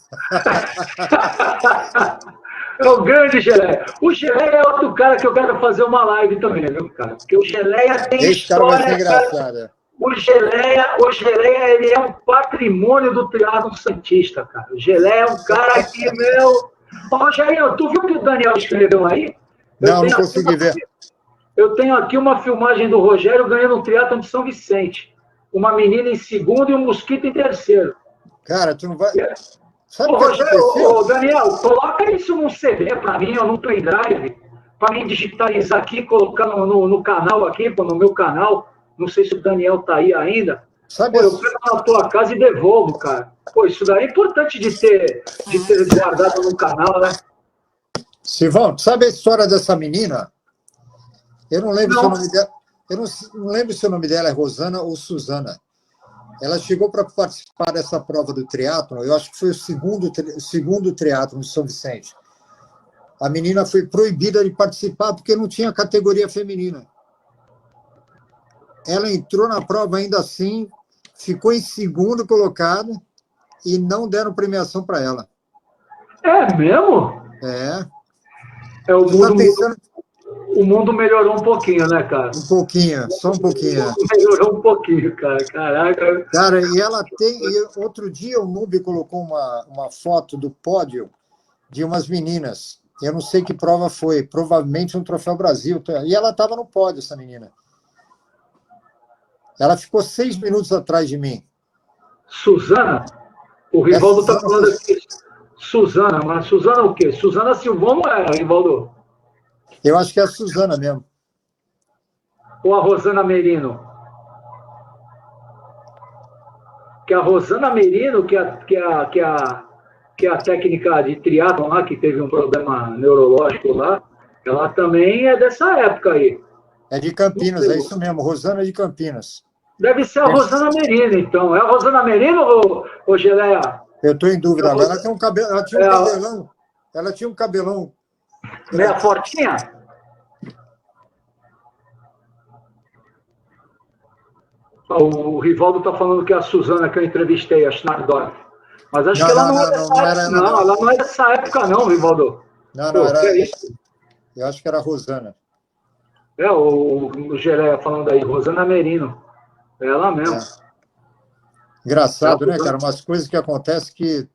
É o grande Geleia. O Geleia é outro cara que eu quero fazer uma live também, viu, cara? Porque o Geleia tem Esse história. Cara vai ser engraçado. O Geleia, ele é um patrimônio do triatlo santista, cara. O Geleia é um cara que, meu... Rogério, tu viu o que o Daniel escreveu aí? Não consegui ver. Eu tenho aqui uma filmagem do Rogério ganhando um triatlon de São Vicente. Uma menina em segundo e um mosquito em terceiro. Cara, tu não vai... Sabe Ô, Rogério, Daniel, coloca isso num CD para mim, ou num pendrive, para mim digitalizar aqui, colocar no canal aqui, no meu canal. Não sei se o Daniel tá aí ainda. Sabe, eu pego na tua casa e devolvo, cara. Pô, isso daí é importante de ter guardado no canal, né? Silvão, sabe a história dessa menina? Eu não lembro se o nome dela. Eu não lembro se o nome dela é Rosana ou Suzana. Ela chegou para participar dessa prova do triatlon, eu acho que foi o segundo triatlon de São Vicente. A menina foi proibida de participar porque não tinha categoria feminina. Ela entrou na prova ainda assim, ficou em segundo colocado e não deram premiação para ela. É mesmo? É. O mundo melhorou um pouquinho, né, cara? Um pouquinho, só um pouquinho. Melhorou um pouquinho, cara. Caraca. Cara, e ela tem... Outro dia o Nube colocou uma foto do pódio de umas meninas. Eu não sei que prova foi. Provavelmente um Troféu Brasil. E ela estava no pódio, essa menina. Ela ficou 6 minutos atrás de mim. Suzana? O Rivaldo está falando aqui. Suzana, mas Suzana o quê? Suzana Silvão não é, Rivaldo? Eu acho que é a Suzana mesmo. Ou a Rosana Merino? que a Rosana Merino, que é a técnica de triatlon lá, que teve um problema neurológico lá, ela também é dessa época aí. É de Campinas, é isso mesmo, Rosana de Campinas. Deve ser a Rosana Merino, então. É a Rosana Merino ou Geleia? Eu estou em dúvida agora. Ela tinha um cabelão. Ela tinha um cabelão. Meia fortinha? O Rivaldo está falando que é a Suzana que eu entrevistei, a Schnardorf. Mas acho que ela não é dessa época, não. Ela não é dessa época, não, Rivaldo. Não, era isso. Eu acho que era a Rosana. É, o Geleia falando aí, Rosana Merino. É ela mesmo. É. Engraçado, né, cara? Umas coisas que acontecem que...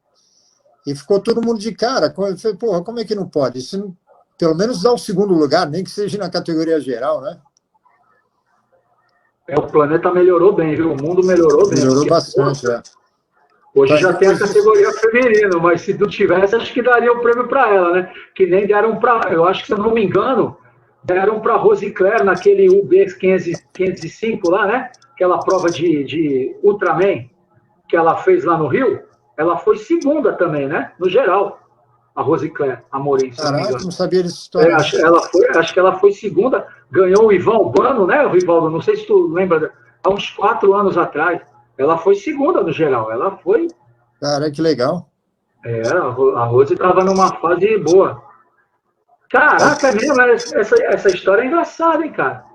E ficou todo mundo de cara. Eu falei, porra, como é que não pode? Isso, pelo menos dá o segundo lugar, nem que seja na categoria geral, né? O planeta melhorou bem, viu? O mundo melhorou bem. Melhorou bastante, é. Hoje já tem a categoria feminina, mas se não tivesse, acho que daria o prêmio para ela, né? Que nem deram para... Eu acho que, se eu não me engano, deram para Rose Claire naquele UB 505 lá, né? Aquela prova de Ultraman que ela fez lá no Rio. Ela foi segunda também, né? No geral. A Rose Claire, a Morim. Caraca, não sabia dessa história. Acho que ela foi segunda. Ganhou o Ivan Urbano, né, Rivaldo? Não sei se tu lembra, há uns 4 anos atrás. Ela foi segunda no geral. Ela foi... Cara, que legal. A Rose estava numa fase boa. Caraca, é mesmo, essa história é engraçada, hein, cara?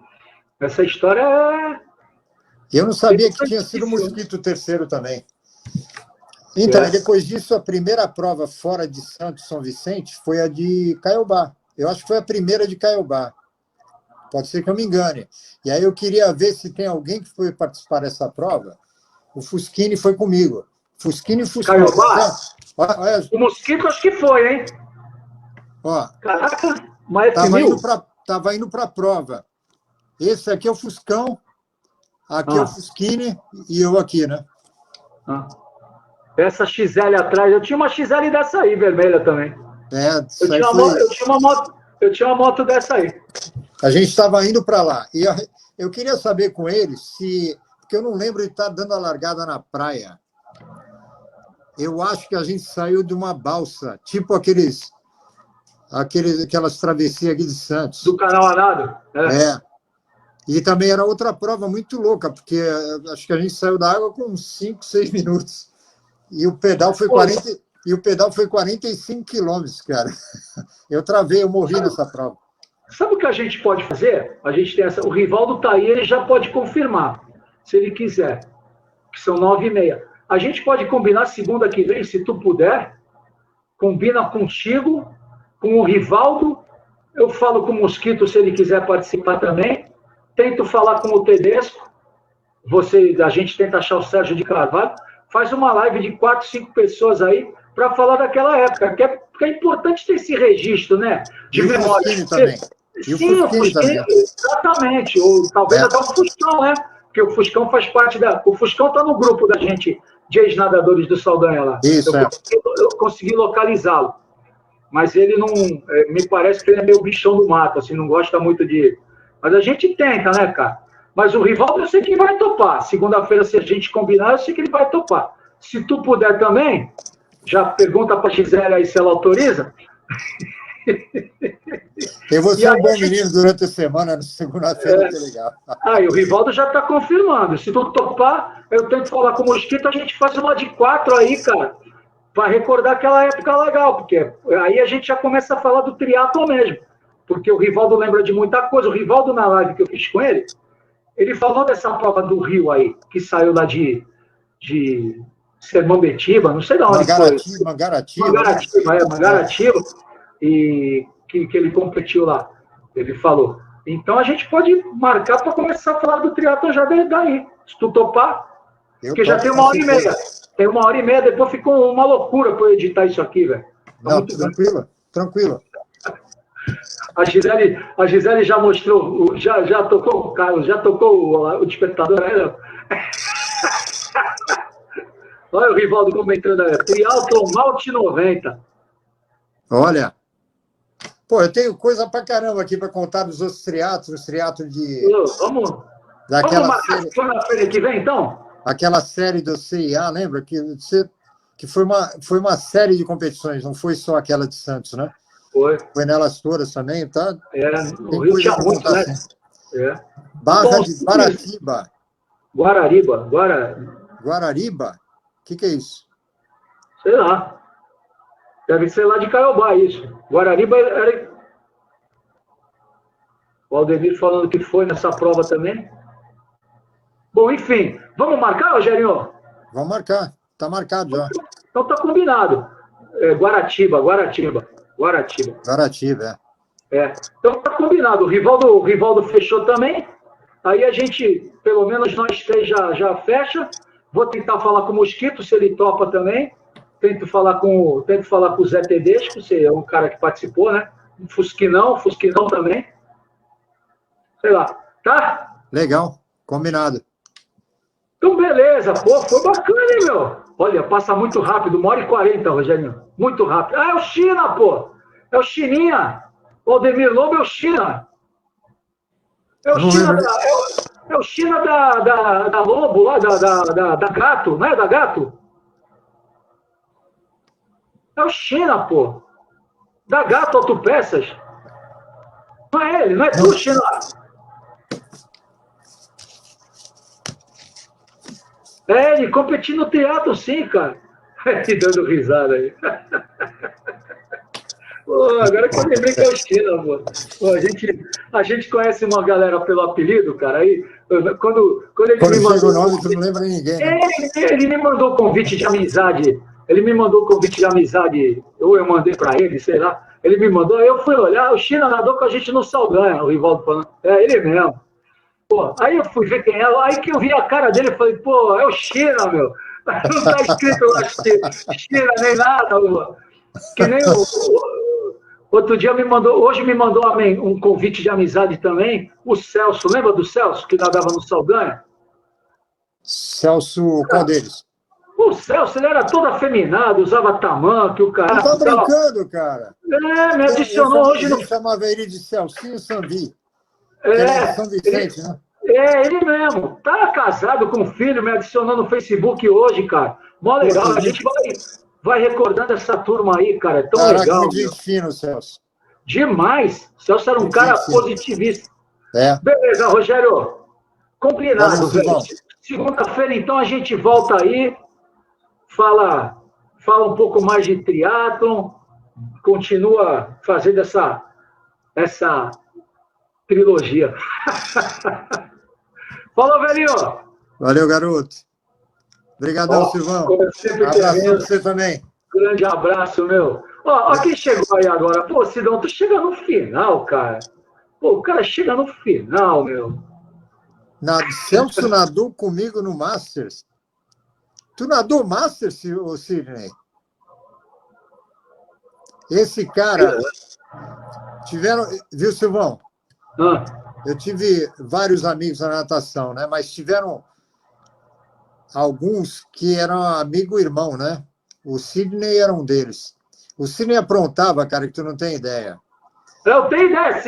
Essa história é... Eu não sabia que tinha sido o Mosquito o terceiro também. Então, depois disso, a primeira prova fora de Santos, São Vicente, foi a de Caiobá. Eu acho que foi a primeira de Caiobá. Pode ser que eu me engane. E aí eu queria ver se tem alguém que foi participar dessa prova. O Fuschini foi comigo. Fuschini e Fuschini. Caiobá? O Mosquito acho que foi, hein? Ó, caraca, mas tava indo para a prova. Esse aqui é o Fuscão, aqui é o Fuschini e eu aqui, né? Essa XL atrás, eu tinha uma XL dessa aí, vermelha também. Eu tinha uma moto dessa aí. A gente estava indo para lá. E eu queria saber com eles se... Porque eu não lembro de estar dando a largada na praia. Eu acho que a gente saiu de uma balsa, tipo aquelas travessias aqui de Santos. Do Canal Arado? E também era outra prova muito louca, porque acho que a gente saiu da água com 5, 6 minutos. E o pedal foi 45 quilômetros, cara. Eu travei, eu morri nessa prova. Sabe o que a gente pode fazer? A gente tem o Rivaldo tá aí, ele já pode confirmar, se ele quiser. Que são 9h30. A gente pode combinar segunda que vem, se tu puder. Combina contigo, com o Rivaldo. Eu falo com o Mosquito, se ele quiser participar também. Tento falar com o Tedesco. A gente tenta achar o Sérgio de Carvalho. Faz uma live de 4, 5 pessoas aí para falar daquela época. Porque é importante ter esse registro, né? De memória. Sim, o Fuschini, exatamente. Ou talvez até o Fuscão, né? Porque o Fuscão faz parte da... O Fuscão está no grupo da gente, de ex-nadadores do Saldanha lá. Isso, eu consegui localizá-lo. Mas ele não... me parece que ele é meio bichão do mato, assim, não gosta muito de... Mas a gente tenta, né, cara? Mas o Rivaldo eu sei que ele vai topar. Segunda-feira, se a gente combinar, eu sei que ele vai topar. Se tu puder também, já pergunta para a Gisele aí se ela autoriza. Eu vou ser um bom menino durante a semana, na segunda-feira vai ser legal. E o Rivaldo já está confirmando. Se tu topar, eu tento falar com o Mosquito, a gente faz uma de 4 aí, cara, para recordar aquela época legal, porque aí a gente já começa a falar do triatlo mesmo, porque o Rivaldo lembra de muita coisa. O Rivaldo, na live que eu fiz com ele, ele falou dessa prova do Rio aí, que saiu lá de Sermão-Betiba, não sei de onde foi. Mangaratiba, e que ele competiu lá, ele falou. Então a gente pode marcar para começar a falar do triatlo já daí, se tu topar, porque já tem 1h30. Tem 1h30, depois ficou uma loucura para eu editar isso aqui, velho. Não, tranquilo. A Gisele já mostrou, já tocou o Carlos, já tocou o despertador aí, Olha o Rivaldo comentando aí, Triathlon Malte 90. Olha, eu tenho coisa pra caramba aqui pra contar dos outros triatlos, os triatlos de... Vamos daquela marcar segunda-feira que vem, então? aquela série do CIA, lembra? Que foi uma série de competições, não foi só aquela de Santos, né? Foi nelas todas também, tá? No Rio tinha muito, né? Assim. Barra de Guaratiba. Guarariba? O que é isso? Sei lá. Deve ser lá de Caiobá, isso. Guarariba era... O Aldemir falando que foi nessa prova também. Bom, enfim. Vamos marcar, Rogério? Vamos marcar. Tá marcado já. Então tá combinado. Guaratiba. Então tá combinado. O Rivaldo fechou também. Aí a gente, pelo menos nós três já fecha. Vou tentar falar com o Mosquito, se ele topa também. Tento falar com o Zé Tedesco, se é um cara que participou, né? Fusquinão também. Sei lá. Tá? Legal. Combinado. Então, beleza. Pô, foi bacana, hein, meu? Olha, passa muito rápido. 1h40, Rogério. Muito rápido. Ah, é o China, pô. É o Chininha. O Aldemir Lobo é o China. É o China da Lobo, lá, da Gato, não é da Gato? É o China, pô. Da Gato Autopeças. Não é ele, não é tu, China. Ele competiu no teatro, sim, cara. Dando risada aí. Pô, agora que eu lembrei que é o China, pô. A gente conhece uma galera pelo apelido, cara. Aí, quando ele me mandou. O nome, tu não lembra de ninguém. Né? Ele me mandou convite de amizade. Ou eu mandei pra ele, sei lá. Ele me mandou, aí eu fui olhar, o China nadou com a gente no Saldanha, o Rivaldo falando. É ele mesmo. Pô, aí eu fui ver quem é, aí que eu vi a cara dele, eu falei, pô, é o China, meu. Não tá escrito lá China nem nada, pô. Que nem outro dia hoje me mandou um convite de amizade também, o Celso, lembra do Celso, que nadava no Saldanha? Celso, qual deles? O Celso, ele era todo afeminado, usava tamanco, o cara... Não tá brincando, cara. Me adicionou hoje no... chamava ele de Celcinho Sambi. São Vicente, né? Ele mesmo. Tá casado com um filho, me adicionou no Facebook hoje, cara. Mó legal. A gente vai recordando essa turma aí, cara. É tão legal. Muito gente fino, Celso. Demais. O Celso era um cara positivista. Beleza, Rogério. Combinado, velho. Segunda-feira, então, a gente volta aí. Fala um pouco mais de triatlon. Continua fazendo essa trilogia. Falou, velhinho! Valeu, garoto. Obrigadão, Silvão. Abraço pra você também. Grande abraço, meu. Ó, quem chegou aí agora? Pô, Sidão, tu chega no final, cara. Pô, o cara chega no final, meu. Celso nadou comigo no Masters. Tu nadou Masters, Sidney? Esse cara... Viu, Silvão? Eu tive vários amigos na natação, né? Mas tiveram alguns que eram amigo-irmão, né? O Sidney era um deles. O Sidney aprontava, cara, que tu não tem ideia. Eu tenho ideia,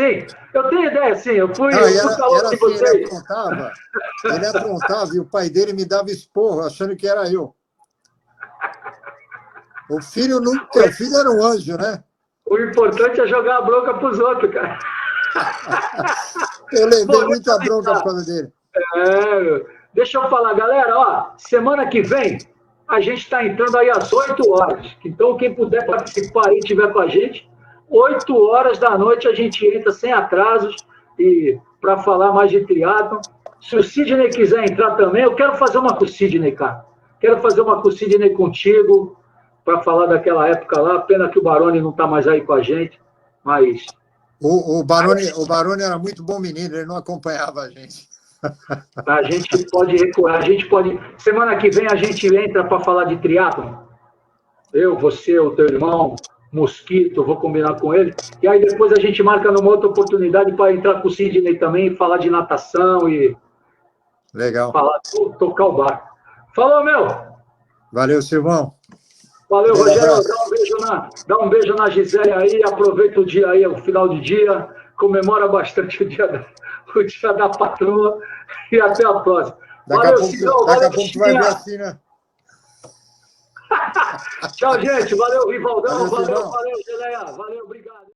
sim. Eu fui falando de vocês. Ele aprontava e o pai dele me dava esporro, achando que era eu. O filho era um anjo, né? O importante é jogar a bronca pros outros, cara. Eu levei muita bronca por causa dele. Deixa eu falar, galera, semana que vem a gente está entrando aí às 8 horas. Então, quem puder participar aí, tiver com a gente, 8 horas da noite a gente entra sem atrasos e para falar mais de triatlon. Se o Sidney quiser entrar também, eu quero fazer uma com o Sidney, cara. Quero fazer uma com o Sidney contigo para falar daquela época lá. Pena que o Baroni não está mais aí com a gente, mas... O Baroni era muito bom menino, ele não acompanhava a gente. A gente pode recuar, semana que vem a gente entra para falar de triatlon. Eu, você, o teu irmão, Mosquito, vou combinar com ele. E aí depois a gente marca numa outra oportunidade para entrar com o Sidney também e falar de natação e... Legal. Tocar o barco. Falou, meu! Valeu, Silvão. Valeu, Rogério. Dá um beijo na Gisele aí, aproveita o dia aí, o final de dia, comemora bastante o dia da patroa e até a próxima. Daqui Valeu, a pouco, Sidão, daqui a valeu, pouco tu vai ver Chiquinha. assim, né? Tchau, gente. Valeu, Rivaldão. Valeu, Valeu, Sidão. valeu, Geleia. Valeu, obrigado.